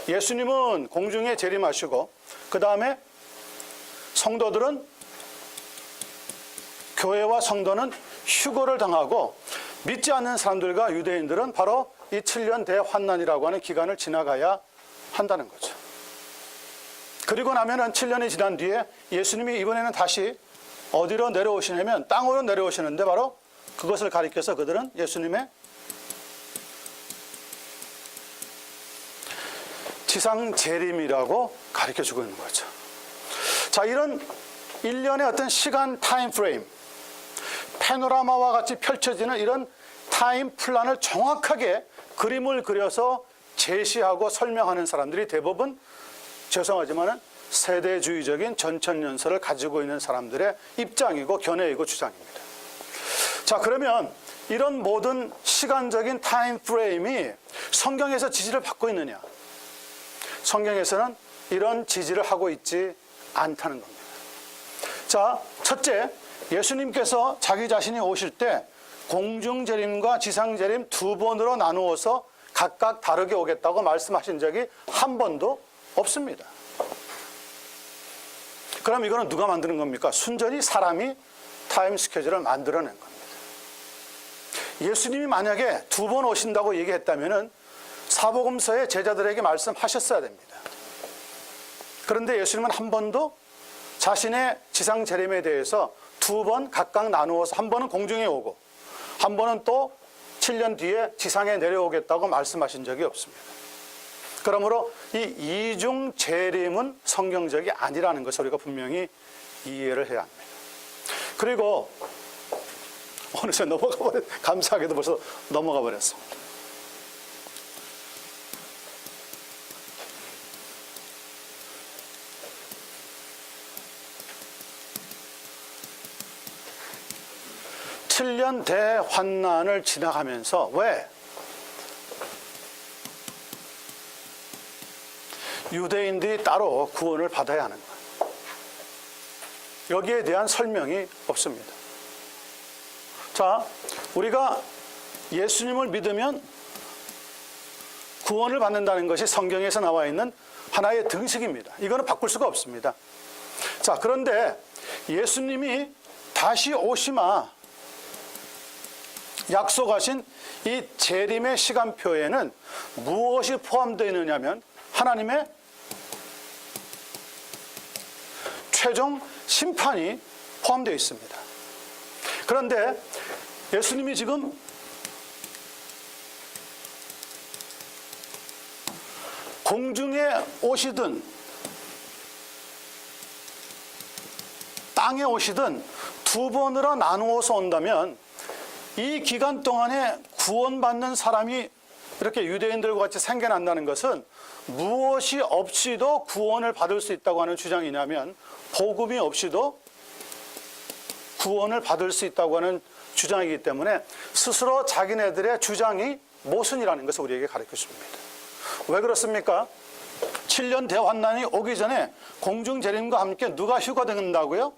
Speaker 1: 예수님은 공중에 재림하시고 그 다음에 성도들은 교회와 성도는 휴거를 당하고 믿지 않는 사람들과 유대인들은 바로 이 7년 대환난이라고 하는 기간을 지나가야 한다는 거죠. 그리고 나면은 7년이 지난 뒤에 예수님이 이번에는 다시 어디로 내려오시냐면 땅으로 내려오시는데 바로 그것을 가리켜서 그들은 예수님의 지상 재림이라고 가르쳐주고 있는 거죠. 자, 이런 일련의 어떤 시간 타임 프레임, 패노라마와 같이 펼쳐지는 이런 타임 플랜을 정확하게 그림을 그려서 제시하고 설명하는 사람들이 대부분 죄송하지만 세대주의적인 전천연설을 가지고 있는 사람들의 입장이고 견해이고 주장입니다. 자, 그러면 이런 모든 시간적인 타임 프레임이 성경에서 지지를 받고 있느냐? 성경에서는 이런 지지를 하고 있지 않다는 겁니다. 자, 첫째, 예수님께서 자기 자신이 오실 때 공중재림과 지상재림 두 번으로 나누어서 각각 다르게 오겠다고 말씀하신 적이 한 번도 없습니다. 그럼 이거는 누가 만드는 겁니까? 순전히 사람이 타임 스케줄을 만들어낸 겁니다. 예수님이 만약에 두 번 오신다고 얘기했다면 사복음서의 제자들에게 말씀하셨어야 됩니다. 그런데 예수님은 한 번도 자신의 지상 재림에 대해서 두 번 각각 나누어서 한 번은 공중에 오고 한 번은 또 7년 뒤에 지상에 내려오겠다고 말씀하신 적이 없습니다. 그러므로 이 이중 재림은 성경적이 아니라는 것을 우리가 분명히 이해를 해야 합니다. 그리고 어느새 감사하게도 벌써 넘어가 버렸습니다. (7년) 대환난을 지나가면서 왜 유대인들이 따로 구원을 받아야 하는가? 여기에 대한 설명이 없습니다. 자, 우리가 예수님을 믿으면 구원을 받는다는 것이 성경에서 나와 있는 하나의 등식입니다. 이거는 바꿀 수가 없습니다. 자, 그런데 예수님이 다시 오시마 약속하신 이 재림의 시간표에는 무엇이 포함되어 있느냐면 하나님의 최종 심판이 포함되어 있습니다. 그런데 예수님이 지금 공중에 오시든 땅에 오시든 두 번으로 나누어서 온다면 이 기간 동안에 구원받는 사람이 이렇게 유대인들과 같이 생겨난다는 것은 무엇이 없이도 구원을 받을 수 있다고 하는 주장이냐면 복음이 없이도 구원을 받을 수 있다고 하는 주장이기 때문에 스스로 자기네들의 주장이 모순이라는 것을 우리에게 가르쳐 줍니다. 왜 그렇습니까? 7년 대환난이 오기 전에 공중재림과 함께 누가 휴거된다고요?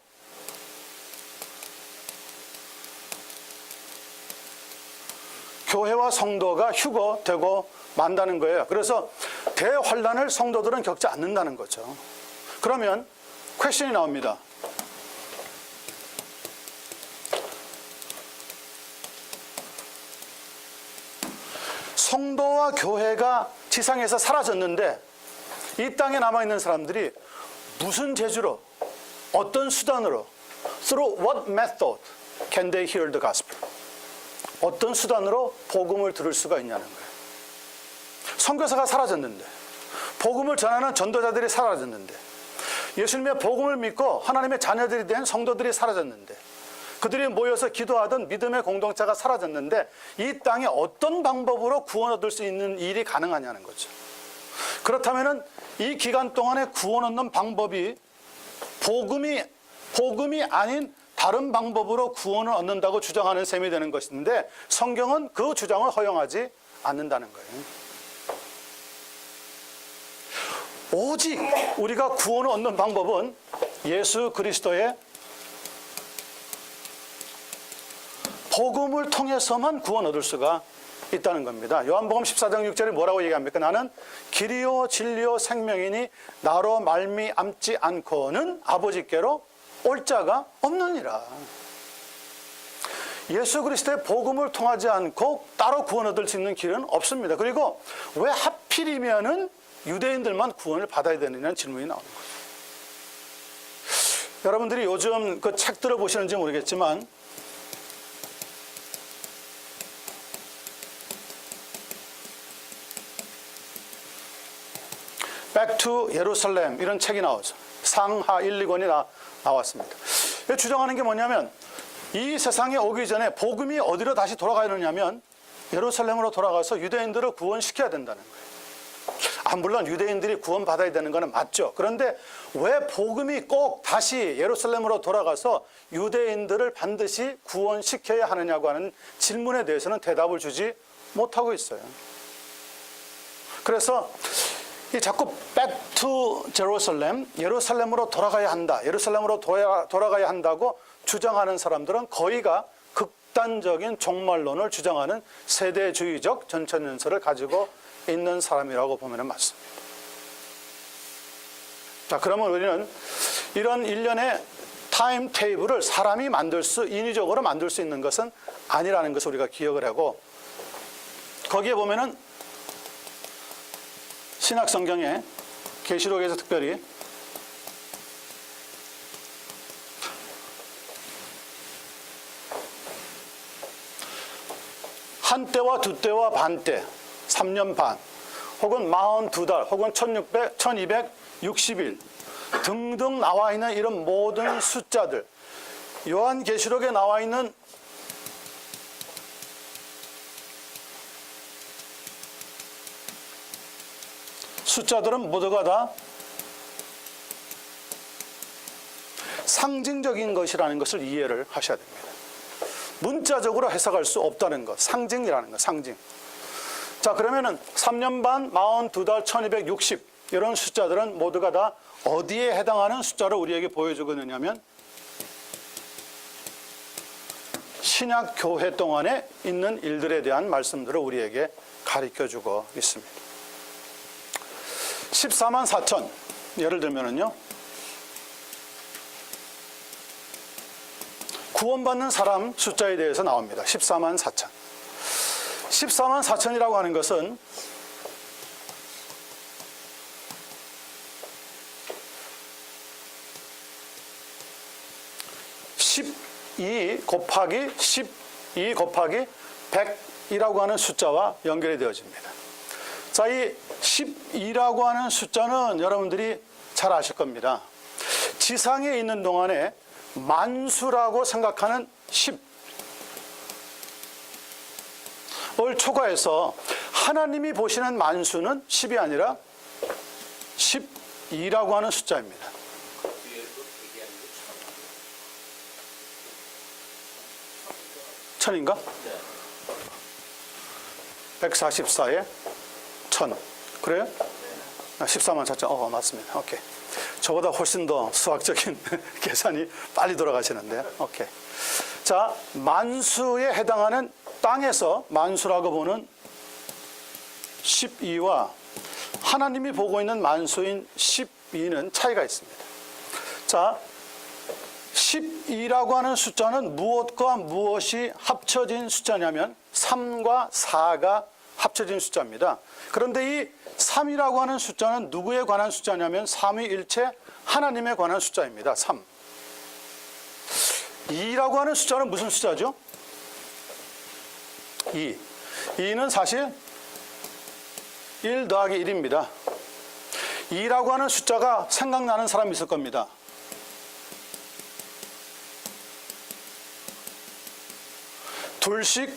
Speaker 1: 교회와 성도가 휴거되고 만다는 거예요. 그래서 대환난을 성도들은 겪지 않는다는 거죠. 그러면 퀘스천이 나옵니다. 성도와 교회가 지상에서 사라졌는데 이 땅에 남아있는 사람들이 무슨 재주로, 어떤 수단으로, through what method can they hear the gospel? 어떤 수단으로 복음을 들을 수가 있냐는 거예요. 선교사가 사라졌는데, 복음을 전하는 전도자들이 사라졌는데, 예수님의 복음을 믿고 하나님의 자녀들이 된 성도들이 사라졌는데, 그들이 모여서 기도하던 믿음의 공동체가 사라졌는데 이 땅에 어떤 방법으로 구원 얻을 수 있는 일이 가능하냐는 거죠. 그렇다면 이 기간 동안에 구원 얻는 방법이 복음이 아닌 다른 방법으로 구원을 얻는다고 주장하는 셈이 되는 것인데 성경은 그 주장을 허용하지 않는다는 거예요. 오직 우리가 구원을 얻는 방법은 예수 그리스도의 복음을 통해서만 구원 얻을 수가 있다는 겁니다. 요한복음 14장 6절에 뭐라고 얘기합니까? 나는 길이요 진리요 생명이니 나로 말미암지 않고는 아버지께로 올 자가 없느니라. 예수 그리스도의 복음을 통하지 않고 따로 구원 얻을 수 있는 길은 없습니다. 그리고 왜 하필이면은 유대인들만 구원을 받아야 되느냐는 질문이 나오는 거죠. 여러분들이 요즘 그 책 들어보시는지 모르겠지만 Back to 예루살렘 이런 책이 나오죠. 상하 1, 2권이 나왔습니다. 주장하는 게 뭐냐면 이 세상에 오기 전에 복음이 어디로 다시 돌아가야 되냐면 예루살렘으로 돌아가서 유대인들을 구원시켜야 된다는 거예요. 물론 유대인들이 구원받아야 되는 것은 맞죠. 그런데 왜 복음이 꼭 다시 예루살렘으로 돌아가서 유대인들을 반드시 구원시켜야 하느냐고 하는 질문에 대해서는 대답을 주지 못하고 있어요. 그래서 이 자꾸 back to Jerusalem, 예루살렘으로 돌아가야 한다, 예루살렘으로 돌아가야 한다고 주장하는 사람들은 거의가 극단적인 종말론을 주장하는 세대주의적 전천연설을 가지고 있는 사람이라고 보면 맞습니다. 자, 그러면 우리는 이런 일련의 타임 테이블을 사람이 인위적으로 만들 수 있는 것은 아니라는 것을 우리가 기억을 하고, 거기에 보면은 신약 성경에 계시록에서 특별히 한 때와 두 때와 반 때, 3년 반, 혹은 42달, 혹은 1260일 등등 나와 있는 이런 모든 숫자들, 요한계시록에 나와 있는 숫자들은 모두가 다 상징적인 것이라는 것을 이해를 하셔야 됩니다. 문자적으로 해석할 수 없다는 것, 상징이라는 것, 상징. 자, 그러면은 3년 반, 42달, 1260 이런 숫자들은 모두가 다 어디에 해당하는 숫자를 우리에게 보여주고 있느냐면 신약 교회 동안에 있는 일들에 대한 말씀들을 우리에게 가르쳐주고 있습니다. 14만 4천, 예를 들면은요, 구원받는 사람 숫자에 대해서 나옵니다. 14만 4천. 14만 4천이라고 하는 것은 12 곱하기 12 곱하기 100이라고 하는 숫자와 연결이 되어집니다. 자, 이 12라고 하는 숫자는 여러분들이 잘 아실 겁니다. 지상에 있는 동안에 만수라고 생각하는 10을 초과해서 하나님이 보시는 만수는 10이 아니라 12라고 하는 숫자입니다. 천인가? 144에 1000. 그래요? 14만 4천. 맞습니다. 오케이. 저보다 훨씬 더 수학적인 계산이 빨리 돌아가시는데. 오케이. 자, 만수에 해당하는 땅에서 만수라고 보는 12와 하나님이 보고 있는 만수인 12는 차이가 있습니다. 자, 12라고 하는 숫자는 무엇과 무엇이 합쳐진 숫자냐면 3과 4가 합쳐진 숫자입니다. 그런데 이 3이라고 하는 숫자는 누구에 관한 숫자냐면 삼위일체 하나님에 관한 숫자입니다. 3. 2라고 하는 숫자는 무슨 숫자죠? 2. 2는 사실 1 더하기 1입니다. 2라고 하는 숫자가 생각나는 사람이 있을 겁니다. 둘씩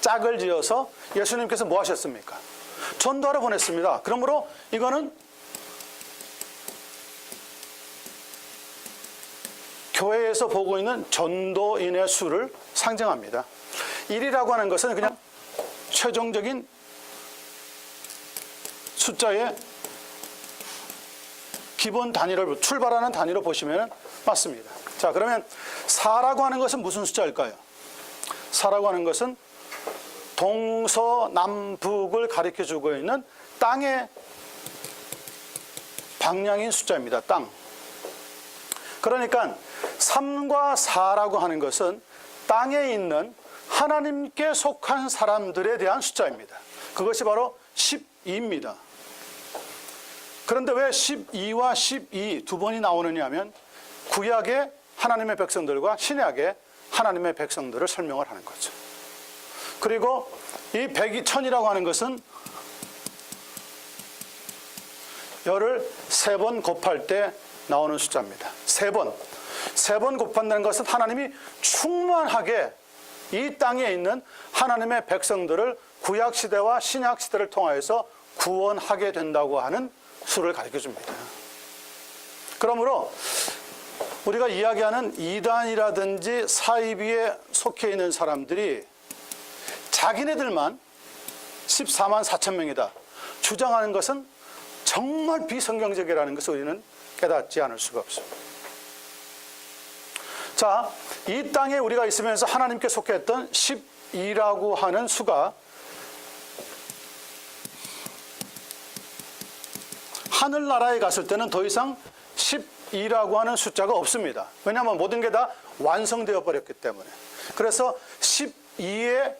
Speaker 1: 짝을 지어서 예수님께서 뭐 하셨습니까? 전도하러 보냈습니다. 그러므로 이거는 교회에서 보고 있는 전도인의 수를 상징합니다. 1이라고 하는 것은 그냥 최종적인 숫자의 기본 단위를 출발하는 단위로 보시면 맞습니다. 자, 그러면 4라고 하는 것은 무슨 숫자일까요? 4라고 하는 것은 동서남북을 가리켜 주고 있는 땅의 방향인 숫자입니다. 땅. 그러니까 3과 4라고 하는 것은 땅에 있는 하나님께 속한 사람들에 대한 숫자입니다. 그것이 바로 12입니다. 그런데 왜 12와 12 두 번이 나오느냐 하면 구약의 하나님의 백성들과 신약의 하나님의 백성들을 설명을 하는 거죠. 그리고 이 1000이라고 하는 것은 열을 3번 곱할 때 나오는 숫자입니다. 3번. 3번 곱한다는 것은 하나님이 충만하게 이 땅에 있는 하나님의 백성들을 구약시대와 신약시대를 통하여서 구원하게 된다고 하는 수를 가르쳐 줍니다. 그러므로 우리가 이야기하는 이단이라든지 사이비에 속해 있는 사람들이 자기네들만 14만 4천 명이다 주장하는 것은 정말 비성경적이라는 것을 우리는 깨닫지 않을 수가 없습니다. 자, 이 땅에 우리가 있으면서 하나님께 속했던 12라고 하는 수가 하늘나라에 갔을 때는 더 이상 12라고 하는 숫자가 없습니다. 왜냐하면 모든 게 다 완성되어 버렸기 때문에. 그래서 12에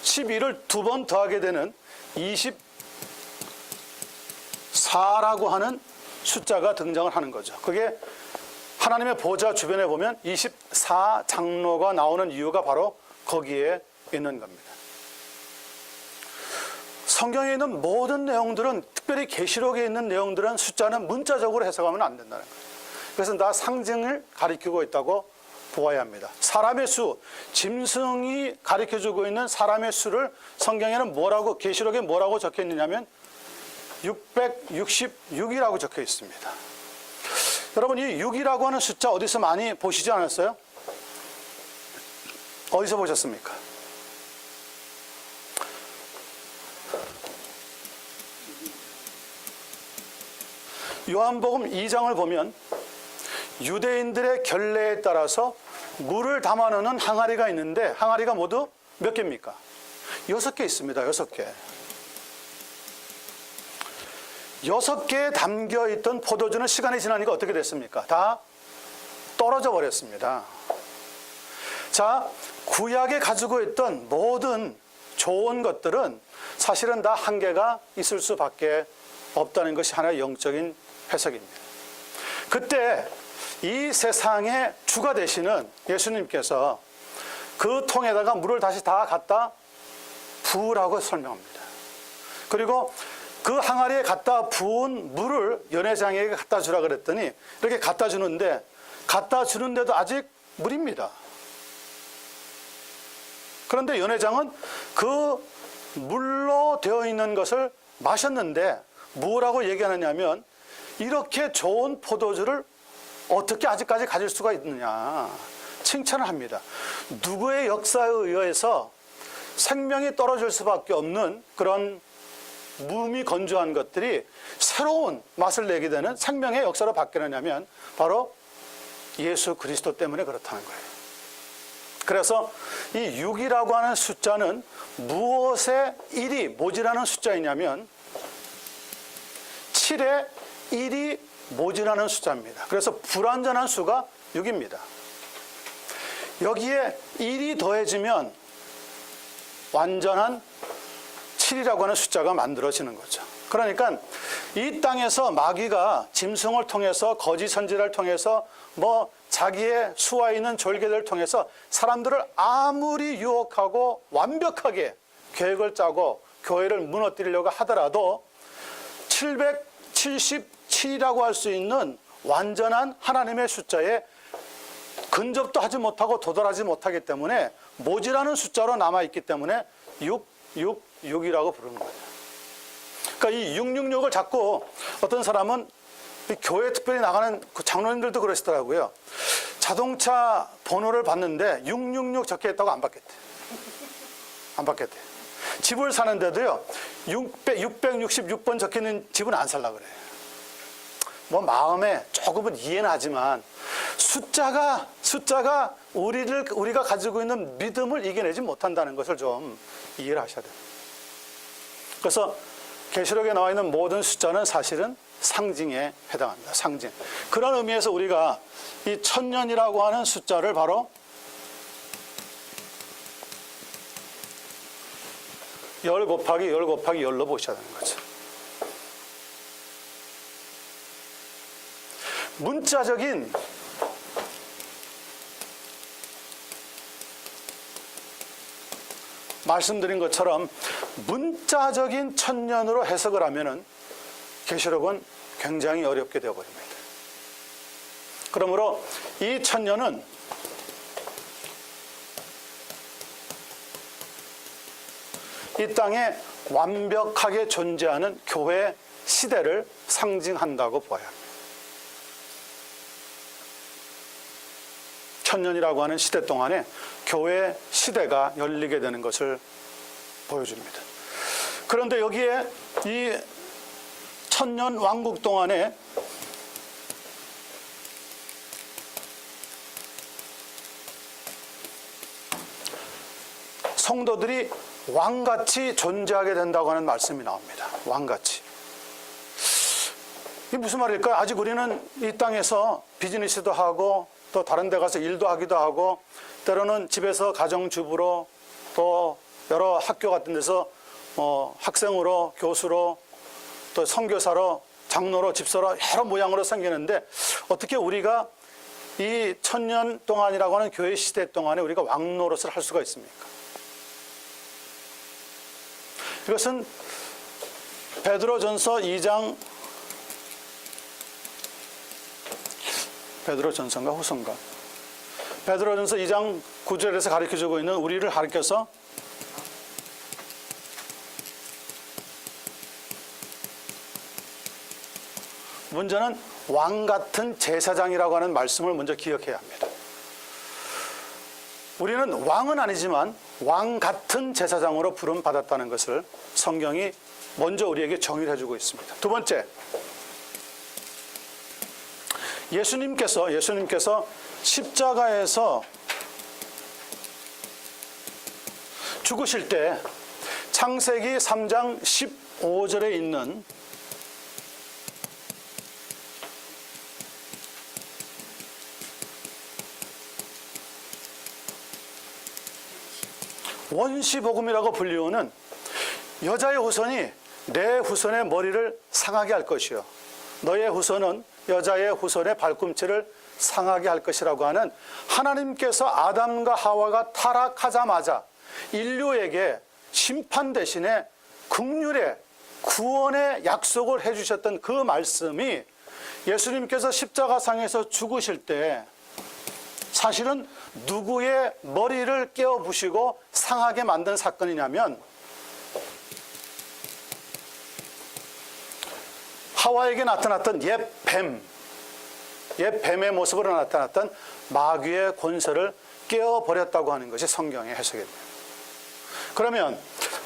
Speaker 1: 12를 두 번 더하게 되는 24라고 하는 숫자가 등장을 하는 거죠. 그게 하나님의 보좌 주변에 보면 24장로가 나오는 이유가 바로 거기에 있는 겁니다. 성경에 있는 모든 내용들은, 특별히 계시록에 있는 내용들은 숫자는 문자적으로 해석하면 안 된다는 거예요. 그래서 다 상징을 가리키고 있다고 보아야 합니다. 사람의 수, 짐승이 가리켜주고 있는 사람의 수를 성경에는 뭐라고, 계시록에 뭐라고 적혀 있느냐면 666이라고 적혀 있습니다. 여러분, 이 6이라고 하는 숫자 어디서 많이 보시지 않았어요? 어디서 보셨습니까? 요한복음 2장을 보면 유대인들의 결례에 따라서 물을 담아놓는 항아리가 있는데 항아리가 모두 몇 개입니까? 6개 있습니다. 6개. 6개에 담겨있던 포도주는 시간이 지나니까 어떻게 됐습니까? 다 떨어져 버렸습니다. 자, 구약에 가지고 있던 모든 좋은 것들은 사실은 다 한계가 있을 수밖에 없다는 것이 하나의 영적인 해석입니다. 그때 이 세상의 주가 되시는 예수님께서 그 통에다가 물을 다시 다 갖다 부으라고 설명합니다. 그리고 그 항아리에 갖다 부은 물을 연회장에게 갖다 주라 그랬더니 이렇게 갖다 주는데, 갖다 주는데도 아직 물입니다. 그런데 연회장은 그 물로 되어 있는 것을 마셨는데 뭐라고 얘기하느냐면, 이렇게 좋은 포도주를 어떻게 아직까지 가질 수가 있느냐 칭찬을 합니다. 누구의 역사에 의해서 생명이 떨어질 수밖에 없는 그런 몸이 건조한 것들이 새로운 맛을 내게 되는 생명의 역사로 바뀌느냐면 바로 예수 그리스도 때문에 그렇다는 거예요. 그래서 이 6이라고 하는 숫자는 무엇의 1이 모자라는 숫자이냐면 7의 1이 모자라는 숫자입니다. 그래서 불완전한 수가 6입니다. 여기에 1이 더해지면 완전한 7이라고 하는 숫자가 만들어지는 거죠. 그러니까 이 땅에서 마귀가 짐승을 통해서, 거짓 선지자를 통해서, 자기의 수와 있는 졸개들을 통해서 사람들을 아무리 유혹하고 완벽하게 계획을 짜고 교회를 무너뜨리려고 하더라도 777이라고 할 수 있는 완전한 하나님의 숫자에 근접도 하지 못하고 도달하지 못하기 때문에 모자라는 숫자로 남아있기 때문에 666이라고 부르는 거예요. 그러니까 이 666을 자꾸 어떤 사람은 교회 특별히 나가는 그 장로님들도 그러시더라고요. 자동차 번호를 봤는데 666 적혀 있다고 안 받겠대. 안 받겠대. 집을 사는데도요, 666번 적혀 있는 집은 안 살려고 그래요. 마음에 조금은 이해는 하지만 숫자가 숫자가 우리가 가지고 있는 믿음을 이겨내지 못한다는 것을 좀 이해를 하셔야 돼요. 그래서 계시록에 나와 있는 모든 숫자는 사실은 상징에 해당합니다. 상징. 그런 의미에서 우리가 이 1000년이라고 하는 숫자를 바로 열 곱하기 열 곱하기 열로 보셔야 되는 거죠. 문자적인 말씀드린 것처럼 문자적인 1000년으로 해석을 하면은 계시록은 굉장히 어렵게 되어버립니다. 그러므로 이 1000년은 이 땅에 완벽하게 존재하는 교회 시대를 상징한다고 보아야 합니다. 1000년이라고 하는 시대 동안에 교회 시대가 열리게 되는 것을 보여줍니다. 그런데 여기에 이 1000년 왕국 동안에 성도들이 왕같이 존재하게 된다고 하는 말씀이 나옵니다. 왕같이. 이게 무슨 말일까요? 아직 우리는 이 땅에서 비즈니스도 하고 또 다른 데 가서 일도 하기도 하고 때로는 집에서 가정주부로 또 여러 학교 같은 데서 학생으로 교수로 또 선교사로 장로로 집사로 여러 모양으로 생기는데 어떻게 우리가 이 1000년 동안이라고 하는 교회 시대 동안에 우리가 왕 노릇을 할 수가 있습니까? 이것은 베드로전서 2장 베드로전서인가 후서인가? 베드로전서 2장 9절에서 가르쳐주고 있는 우리를 가르쳐서 문제는 왕 같은 제사장이라고 하는 말씀을 먼저 기억해야 합니다. 우리는 왕은 아니지만 왕 같은 제사장으로 부름 받았다는 것을 성경이 먼저 우리에게 정의를 해주고 있습니다. 두 번째, 예수님께서 십자가에서 죽으실 때 창세기 3장 15절에 있는 원시복음이라고 불리우는 여자의 후손이 내 후손의 머리를 상하게 할 것이요 너의 후손은 여자의 후손의 발꿈치를 상하게 할 것이라고 하는 하나님께서 아담과 하와가 타락하자마자 인류에게 심판 대신에 긍휼의 구원의 약속을 해주셨던 그 말씀이 예수님께서 십자가상에서 죽으실 때 사실은 누구의 머리를 깨어 부시고 상하게 만든 사건이냐면 하와에게 나타났던 옛 뱀의 모습으로 나타났던 마귀의 권세를 깨어버렸다고 하는 것이 성경의 해석입니다. 그러면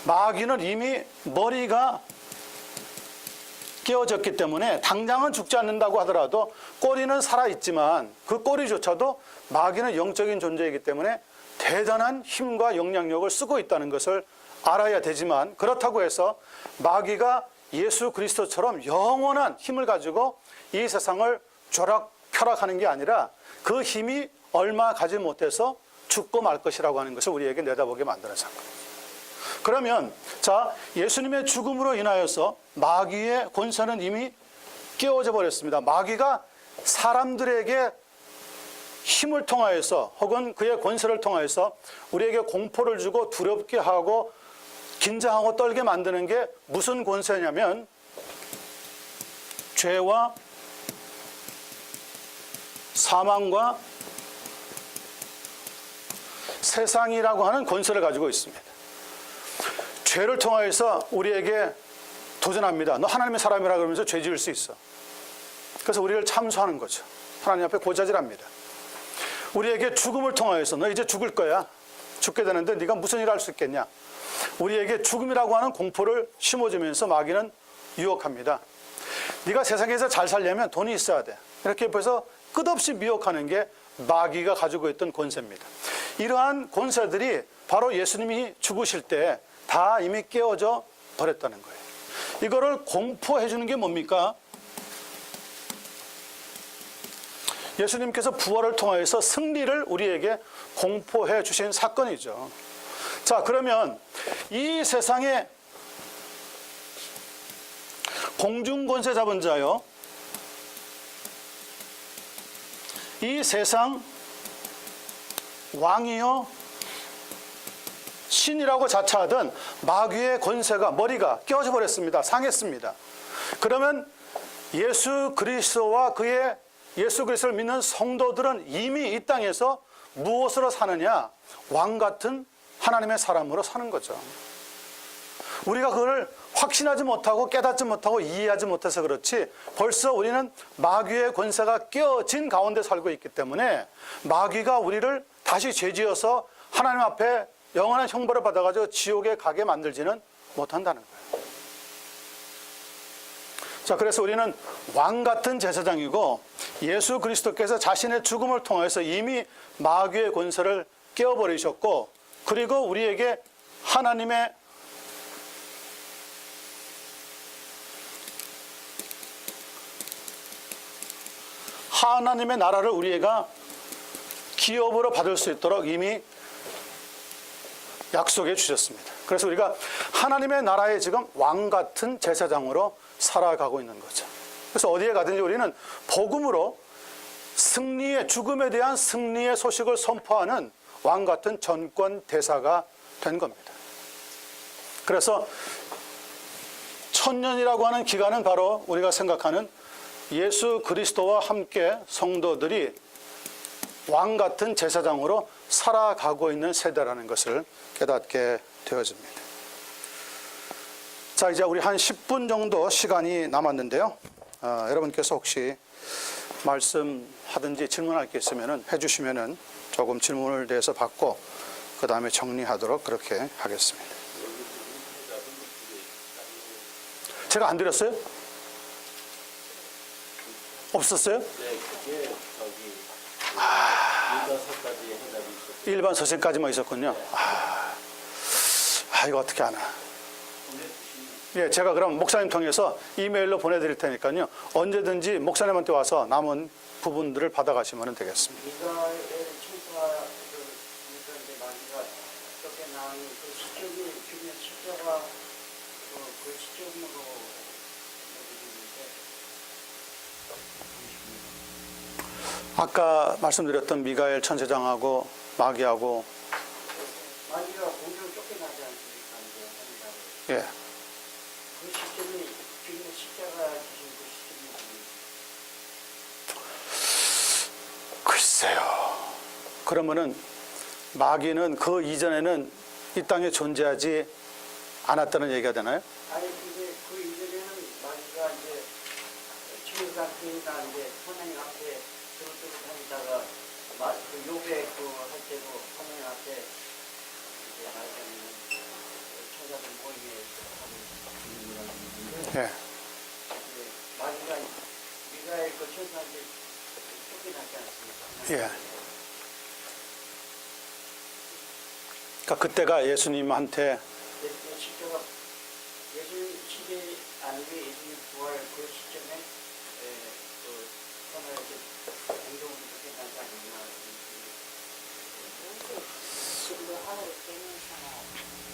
Speaker 1: 마귀는 이미 머리가 깨어졌기 때문에 당장은 죽지 않는다고 하더라도 꼬리는 살아있지만 그 꼬리조차도 마귀는 영적인 존재이기 때문에 대단한 힘과 영향력을 쓰고 있다는 것을 알아야 되지만 그렇다고 해서 마귀가 예수 그리스도처럼 영원한 힘을 가지고 이 세상을 벼락하는 게 아니라 그 힘이 얼마 가지 못해서 죽고 말 것이라고 하는 것을 우리에게 내다보게 만드는 사건. 그러면 자, 예수님의 죽음으로 인하여서 마귀의 권세는 이미 깨어져 버렸습니다. 마귀가 사람들에게 힘을 통하여서 혹은 그의 권세를 통하여서 우리에게 공포를 주고 두렵게 하고 긴장하고 떨게 만드는 게 무슨 권세냐면 죄와 사망과 세상이라고 하는 권세를 가지고 있습니다. 죄를 통하여서 우리에게 도전합니다. 너 하나님의 사람이라 그러면서 죄 지을 수 있어. 그래서 우리를 참소하는 거죠. 하나님 앞에 고자질합니다. 우리에게 죽음을 통하여서 너 이제 죽을 거야. 죽게 되는데 네가 무슨 일을 할 수 있겠냐. 우리에게 죽음이라고 하는 공포를 심어주면서 마귀는 유혹합니다. 네가 세상에서 잘 살려면 돈이 있어야 돼. 이렇게 해서 끝없이 미혹하는 게 마귀가 가지고 있던 권세입니다. 이러한 권세들이 바로 예수님이 죽으실 때 다 이미 깨어져 버렸다는 거예요. 이거를 공포해 주는 게 뭡니까? 예수님께서 부활을 통하여서 승리를 우리에게 공포해 주신 사건이죠. 자, 그러면 이 세상에 공중권세 잡은 자요, 이 세상 왕이요, 신이라고 자처하던 마귀의 권세가, 머리가 깨어져 버렸습니다. 상했습니다. 그러면 예수 그리스도와 그의 예수 그리스도를 믿는 성도들은 이미 이 땅에서 무엇으로 사느냐? 왕 같은 하나님의 사람으로 사는 거죠. 우리가 그걸 확신하지 못하고 깨닫지 못하고 이해하지 못해서 그렇지, 벌써 우리는 마귀의 권세가 깨어진 가운데 살고 있기 때문에 마귀가 우리를 다시 죄지어서 하나님 앞에 영원한 형벌을 받아가지고 지옥에 가게 만들지는 못한다는 거예요. 자, 그래서 우리는 왕 같은 제사장이고, 예수 그리스도께서 자신의 죽음을 통해서 이미 마귀의 권세를 깨어버리셨고, 그리고 우리에게 하나님의 나라를 우리가 기업으로 받을 수 있도록 이미 약속해 주셨습니다. 그래서 우리가 하나님의 나라에 지금 왕 같은 제사장으로 살아가고 있는 거죠. 그래서 어디에 가든지 우리는 복음으로 승리의, 죽음에 대한 승리의 소식을 선포하는 왕 같은 전권 대사가 된 겁니다. 그래서 천년이라고 하는 기간은 바로 우리가 생각하는 예수 그리스도와 함께 성도들이 왕 같은 제사장으로 살아가고 있는 세대라는 것을 깨닫게 되어집니다. 자, 이제 우리 한 10분 정도 시간이 남았는데요. 여러분께서 혹시 말씀하든지 질문할 게 있으면 해주시면 조금 질문을 대해서 받고 그 다음에 정리하도록 그렇게 하겠습니다. 제가 안 드렸어요? 없었어요?
Speaker 2: 네, 그게 저기
Speaker 1: 일반 서신까지만 있었군요. 이거 어떻게 하나. 예, 제가 그럼 목사님 통해서 이메일로 보내드릴 테니까요. 언제든지 목사님한테 와서 남은 부분들을 받아가시면 되겠습니다.
Speaker 3: 미가엘 천사가 미가엘 마귀가 쫓겨난 그 시점이 주변 십자가 그 시점으로
Speaker 1: 아까 말씀드렸던 미가엘 천사장하고 마귀하고,
Speaker 3: 마귀가 공중 쫓겨나지 않습니까? 이제
Speaker 1: 예,
Speaker 3: 그 시점이 주변 십자가 주신 그 시점이
Speaker 1: 글쎄요. 그러면은 마귀는 그 이전에는 이 땅에 존재하지 않았다는 얘기가 되나요?
Speaker 3: 아니 근데 그 이전에는 마귀가 이제 천국 같으니까 이제 하나님 앞에 두루두루 다니다가 그 요배 그 할 때도 하나님 앞에 이제 말하자면 천사들 모임에 하는
Speaker 1: 예.
Speaker 3: 마귀가 미가엘 그 천사한테 쫓겨나지 않습니까?
Speaker 1: 예. 그러니까 그때가 예수님한테,
Speaker 3: 십자가 예수님 시대 아니고 예수님 부활 그 시점에 그 천하에게 행동을 쫓겨나지 않느냐.
Speaker 4: 지금도 하늘에 깨는 사람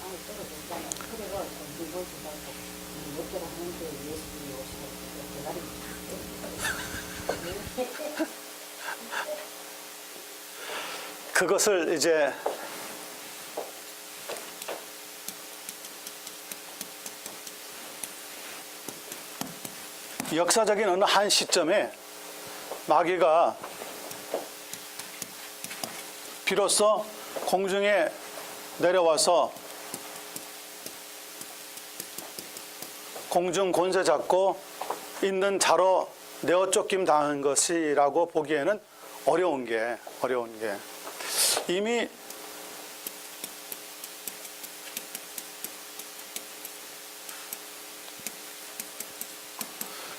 Speaker 4: 땅에 떨어졌잖아요. 그래가 돈 벌지 말고 멋대로 하는데 예수님이 오시고 대가리
Speaker 1: 그것을 이제 역사적인 어느 한 시점에 마귀가 비로소 공중에 내려와서 공중 권세 잡고 있는 자로 내어 쫓김 당한 것이라고 보기에는 어려운 게 이미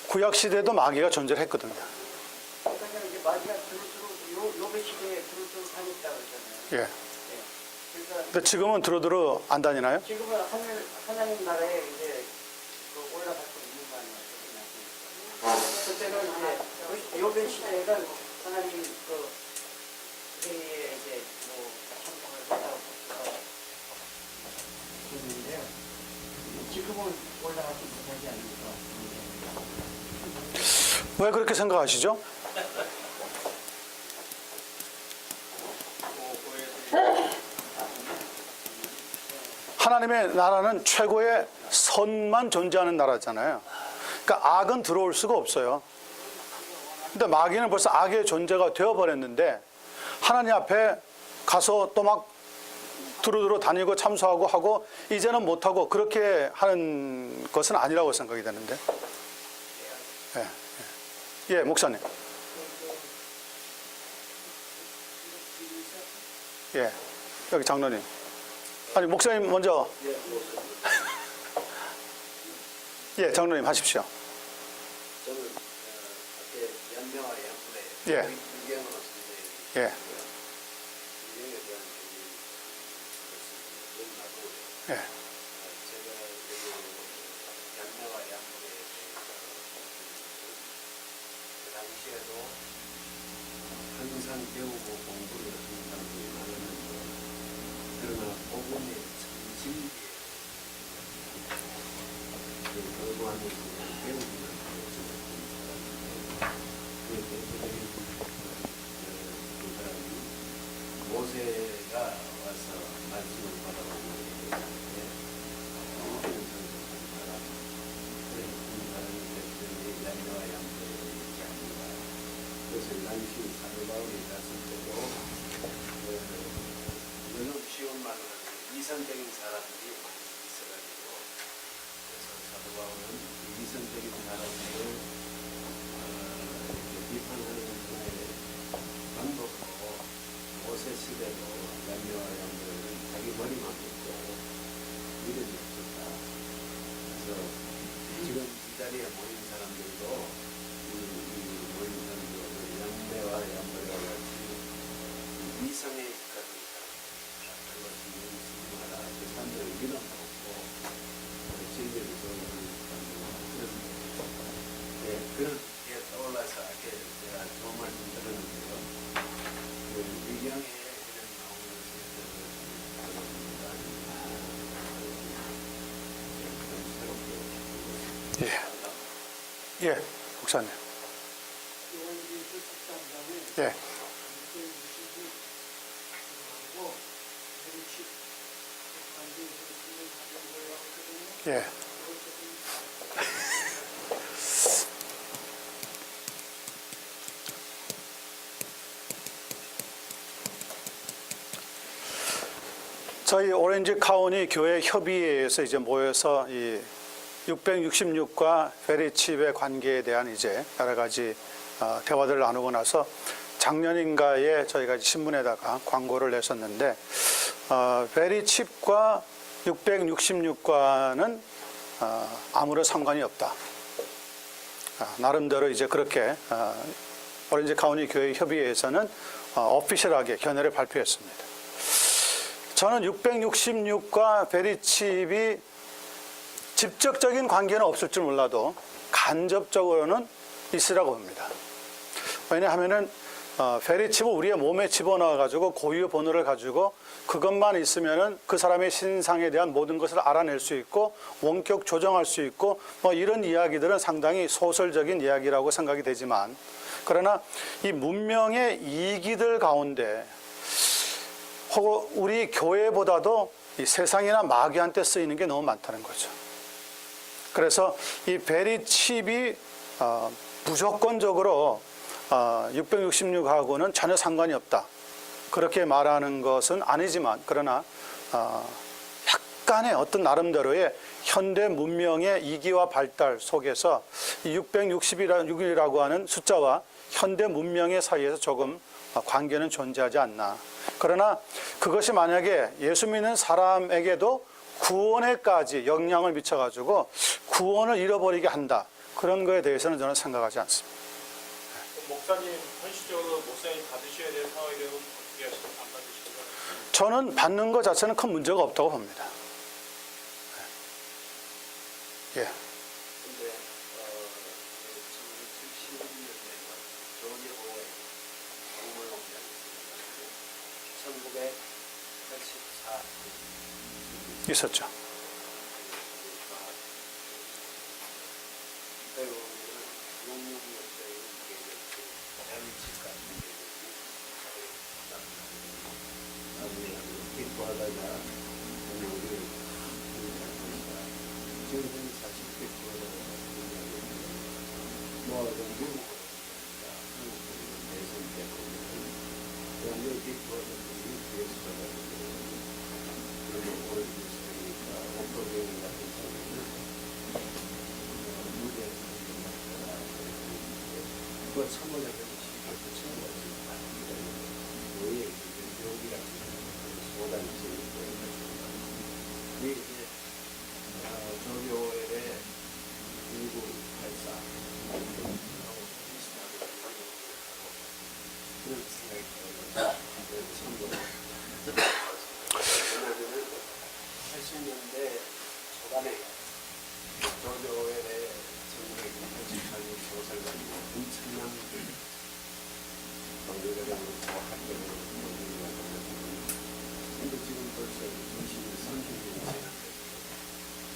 Speaker 1: 구약 시대에도 마귀가 존재했거든요.
Speaker 3: 그러니까 이제 마귀가 두루두루 요배 시대에 두루두루 다녔다고 그러잖아요.
Speaker 1: 예.
Speaker 3: 예. 그러니까
Speaker 1: 근데 지금은 두루두루 안 다니나요?
Speaker 3: 지금은 하나님 나라에 이제 그 올라갈 수 있는 거 아니에요. 그때는 이제 요배 시대에는 하나님 그 회의에 이제 뭐 참석을 했다고 했는데요. 지금은 올라가지 못하지 않을까.
Speaker 1: 왜 그렇게 생각하시죠? 하나님의 나라는 최고의 선만 존재하는 나라잖아요. 그러니까 악은 들어올 수가 없어요. 근데 마귀는 벌써 악의 존재가 되어버렸는데 하나님 앞에 가서 또 막 두루두루 다니고 참수하고 하고 이제는 못하고 그렇게 하는 것은 아니라고 생각이 되는데. 예, 목사님. 예, 여기 장로님. 아니, 목사님 먼저. 예, 장로님 하십시오.
Speaker 2: 저는 밖에 연명화 양분에
Speaker 1: 예.
Speaker 2: 유경으로 선생님이
Speaker 1: 예,
Speaker 2: 유경에 대한 좀 놔두고요.
Speaker 1: 예,
Speaker 2: 제가 여기 연명화 양분에 대해서 그 당시에도 항상 배우고 공부를 하는 사람들이 많았는데 그러나 복음의 진리에 거부하는 그냥 배우기만 하고 그 대표적인 그 사람이 모세가 와서 말씀을 받아오고 있는데 모세는 선택한 사람 그래 그 사람이 대표적인 양녀와 양녀의 있지 않는가. 그래서 당시 사도 바울이 갔을 때도 너무 쉬운 말로 하면 이성적인 사람들이 많이 있어가지고 그래서 사도 바울은 이성적인 사람들을 이렇게 비판하는 하나의 방법으로 모세 시대도 양녀와 양녀는 자기 머리만 믿고 믿음이 없었다. 그래서 지금 이 자리에 모인 사람들도 이 모인 사람들도 양녀와 양녀와 같이 이성에 가진 사람들 별로 신경 쓰지 마라. 그 사람들을 믿음 없고 진리를 좋아하는 사람들 그런 게 떠올라서 이렇게 제가 좋은 말씀 들었는데요. 그 위경에 이런 나오는 것들을
Speaker 1: 예, 예, 목사님. 예, 예. 저희 오렌지 카운티 교회 협의회에서 이제 모여서 이 666과 페리칩의 관계에 대한 이제 여러 가지 대화들을 나누고 나서 작년인가에 저희가 신문에다가 광고를 냈었는데 페리칩과 666과는 아무런 상관이 없다. 나름대로 이제 그렇게 오렌지 카운티 교회 협의회에서는 오피셜하게 견해를 발표했습니다. 저는 666과 베리칩이 직접적인 관계는 없을 줄 몰라도 간접적으로는 있으라고 봅니다. 왜냐하면은 베리칩을 우리의 몸에 집어넣어가지고 고유 번호를 가지고 그것만 있으면은 그 사람의 신상에 대한 모든 것을 알아낼 수 있고 원격 조정할 수 있고 뭐 이런 이야기들은 상당히 소설적인 이야기라고 생각이 되지만 그러나 이 문명의 이기들 가운데 혹은 우리 교회보다도 이 세상이나 마귀한테 쓰이는 게 너무 많다는 거죠. 그래서 이 베리칩이 무조건적으로 666하고는 전혀 상관이 없다. 그렇게 말하는 것은 아니지만 그러나 약간의 어떤 나름대로의 현대 문명의 이기와 발달 속에서 이 666이라고 하는 숫자와 현대 문명의 사이에서 조금 관계는 존재하지 않나. 그러나 그것이 만약에 예수 믿는 사람에게도 구원에까지 영향을 미쳐가지고 구원을 잃어버리게 한다. 그런 거에 대해서는 저는 생각하지 않습니다.
Speaker 5: 목사님 현실적으로 목사님 받으셔야 될 상황이라면 어떻게 하시나요? 안 받으시나요?
Speaker 1: 저는 받는 것 자체는 큰 문제가 없다고 봅니다. 예.
Speaker 2: 근데 1970년대가 조지 오웰 공물 공장이 1984
Speaker 1: 있었죠.
Speaker 2: 배우는 용용역대의 개념이 대한민국 같은 개념이 나중에 빅과다가 용용을 공유할 것이다. 지금 사실 빅과다가 모아둔 유목을 한국의 대선 대통령은 그런데 빅과다들이 뒤에서 가지고 그런 오해를 있으니까 옥토병이 같은 사람은 그 참모자들이 시기를 붙이는 거지. 너의 여기라는 소단이 제일 보여가지고. 이게 조지 오웰의 1984 비슷하게 그런 생각이 들어요. 왜냐하면 80년대 초반에 조지 오웰의 1984년 소설가는 엄청난 방류대를 활동을 근데 지금 벌써 30년 지났는데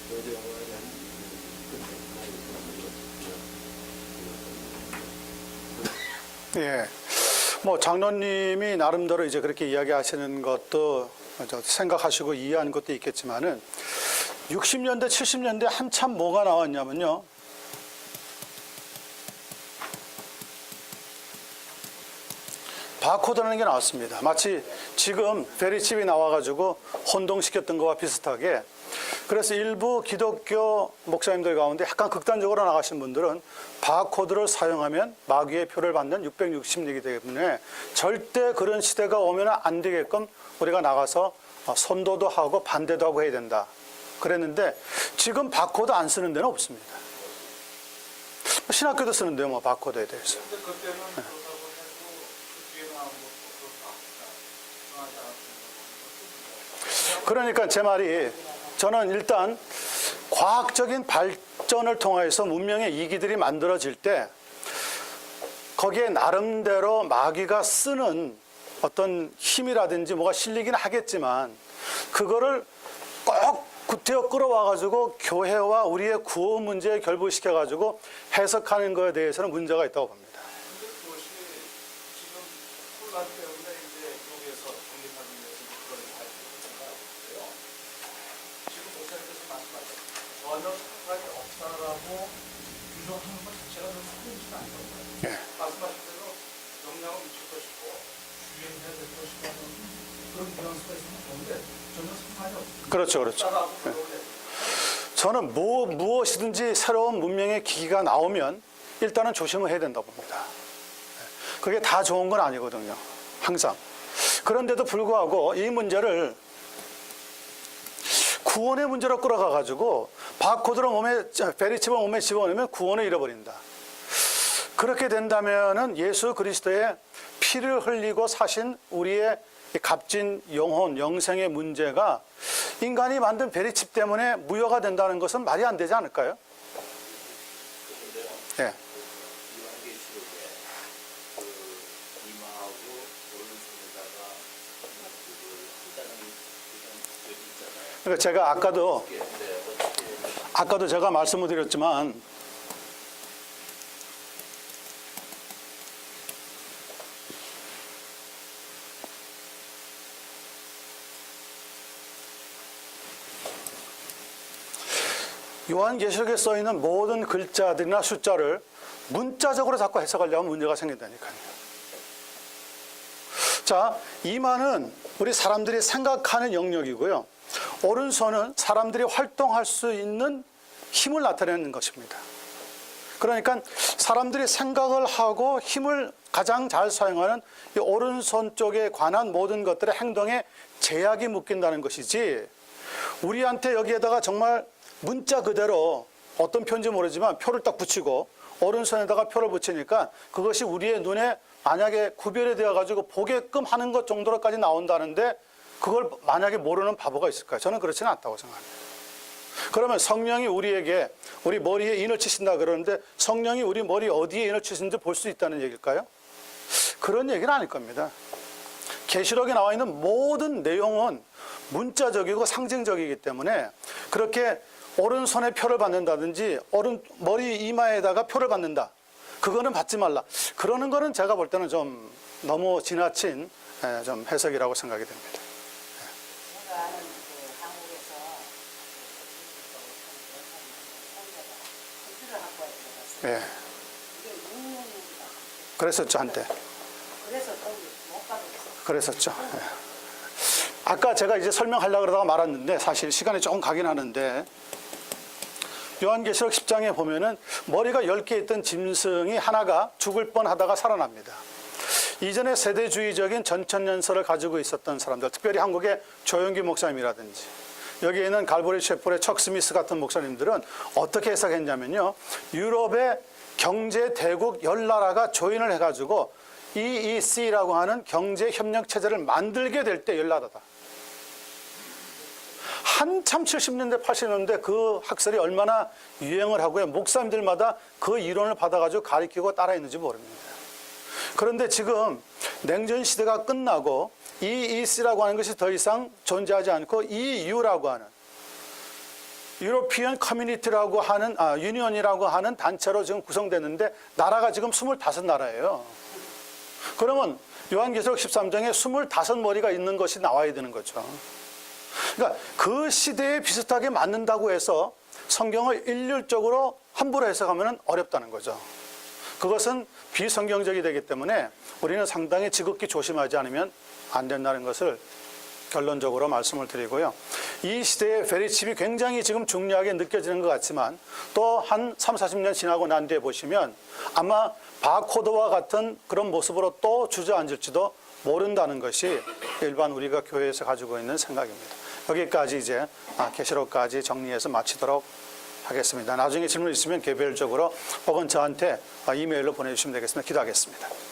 Speaker 2: 조지 오웰의
Speaker 1: 예. 뭐 장로님이 나름대로 이제 그렇게 이야기하시는 것도 생각하시고 이해하는 것도 있겠지만은 60년대, 70년대 한참 뭐가 나왔냐면요. 바코드라는 게 나왔습니다. 마치 지금 베리칩이 나와가지고 혼동시켰던 것과 비슷하게. 그래서 일부 기독교 목사님들 가운데 약간 극단적으로 나가신 분들은 바코드를 사용하면 마귀의 표를 받는 666이기 때문에 절대 그런 시대가 오면 안 되게끔 우리가 나가서 선도도 하고 반대도 하고 해야 된다. 그랬는데 지금 바코드 안 쓰는 데는 없습니다. 신학교도 쓰는데요, 뭐 바코드에 대해서.
Speaker 5: 근데 그때는 그렇다고 해도 그 뒤에 나온 것도
Speaker 1: 그러니까 제 말이 저는 일단 과학적인 발전을 통해서 문명의 이기들이 만들어질 때 거기에 나름대로 마귀가 쓰는 어떤 힘이라든지 뭐가 실리긴 하겠지만 그거를 꼭 구태여 끌어와가지고 교회와 우리의 구호 문제에 결부시켜가지고 해석하는 것에 대해서는 문제가 있다고 봅니다.
Speaker 5: 근데 그것이 지금 혼란 때문에 이제 여기에서 독립하기 위해서 그런 발표를 생각하고 있어요. 지금 목사님께서 말씀하신 전혀 상관이 없다라고 규정하는 것 자체가 좀 소름지가 않다고 봐요.
Speaker 1: 예.
Speaker 5: 말씀하신 대로 영향을 미칠 것이고 유행해야 될 것이라는 그런 뉘앙스가 있으면 좋은데 전혀 상관이 없습니다.
Speaker 1: 그렇죠, 그렇죠. 저는 무엇이든지 새로운 문명의 기기가 나오면 일단은 조심을 해야 된다고 봅니다. 그게 다 좋은 건 아니거든요. 항상. 그런데도 불구하고 이 문제를 구원의 문제로 끌어가가지고 바코드를 베리칩을 몸에 집어넣으면 구원을 잃어버린다. 그렇게 된다면은 예수 그리스도의 피를 흘리고 사신 우리의 값진 영혼, 영생의 문제가 인간이 만든 베리칩 때문에 무효가 된다는 것은 말이 안 되지 않을까요? 예.
Speaker 2: 요한계시록에 그 이마하고 오른손에다가 그걸 한다는 있잖아요.
Speaker 1: 그러니까 제가
Speaker 2: 어떻게
Speaker 1: 아까도 제가 말씀을 드렸지만 요한계시록에 써 있는 모든 글자들이나 숫자를 문자적으로 자꾸 해석하려면 문제가 생긴다니까요. 자, 이마는 우리 사람들이 생각하는 영역이고요. 오른손은 사람들이 활동할 수 있는 힘을 나타내는 것입니다. 그러니까 사람들이 생각을 하고 힘을 가장 잘 사용하는 이 오른손 쪽에 관한 모든 것들의 행동에 제약이 묶인다는 것이지, 우리한테 여기에다가 정말 문자 그대로 어떤 표인지 모르지만 표를 딱 붙이고 오른손에다가 표를 붙이니까 그것이 우리의 눈에 만약에 구별이 되어가지고 보게끔 하는 것 정도로까지 나온다는데 그걸 만약에 모르는 바보가 있을까요? 저는 그렇지는 않다고 생각합니다. 그러면 성령이 우리에게 우리 머리에 인을 치신다 그러는데 성령이 우리 머리 어디에 인을 치시는지 볼 수 있다는 얘기일까요? 그런 얘기는 아닐 겁니다. 계시록에 나와 있는 모든 내용은 문자적이고 상징적이기 때문에 그렇게 오른손에 표를 받는다든지 머리 이마에다가 표를 받는다. 그거는 받지 말라. 그러는 거는 제가 볼 때는 좀 너무 지나친 좀 해석이라고 생각이 됩니다.
Speaker 4: 제가 아는 그 한국에서 컴퓨터 학과에 들어갔어요.
Speaker 1: 예.
Speaker 4: 이게 6년인가.
Speaker 1: 그랬었죠, 한때.
Speaker 4: 그래서 거기 못 가고 있어요.
Speaker 1: 그랬었죠. 예. 아까 제가 이제 설명하려고 그러다가 말았는데 사실 시간이 조금 가긴 하는데 요한계시록 10장에 보면은 머리가 10개 있던 짐승이 하나가 죽을 뻔하다가 살아납니다. 이전에 세대주의적인 전천년설을 가지고 있었던 사람들, 특별히 한국의 조영기 목사님이라든지 여기에 있는 갈보리 셰플의 척 스미스 같은 목사님들은 어떻게 해석했냐면요, 유럽의 경제 대국 10나라가 조인을 해가지고 EEC라고 하는 경제협력체제를 만들게 될 때 10나라다. 한참 70년대, 80년대 그 학설이 얼마나 유행을 하고요. 목사님들마다 그 이론을 받아가지고 가르치고 따라했는지 모릅니다. 그런데 지금 냉전 시대가 끝나고 EEC라고 하는 것이 더 이상 존재하지 않고 EU라고 하는 유로피언 커뮤니티라고 하는 유니언이라고 하는 단체로 지금 구성됐는데 나라가 지금 25나라예요. 그러면 요한계시록 13장에 25머리가 있는 것이 나와야 되는 거죠. 그러니까 그 시대에 비슷하게 맞는다고 해서 성경을 일률적으로 함부로 해석하면 어렵다는 거죠. 그것은 비성경적이 되기 때문에 우리는 상당히 지극히 조심하지 않으면 안 된다는 것을 결론적으로 말씀을 드리고요. 이 시대의 베리칩이 굉장히 지금 중요하게 느껴지는 것 같지만 또 한 3, 40년 지나고 난 뒤에 보시면 아마 바코드와 같은 그런 모습으로 또 주저앉을지도 모른다는 것이 일반 우리가 교회에서 가지고 있는 생각입니다. 여기까지 이제 계시록까지 정리해서 마치도록 하겠습니다. 나중에 질문 있으면 개별적으로 혹은 저한테 이메일로 보내주시면 되겠습니다. 기도하겠습니다.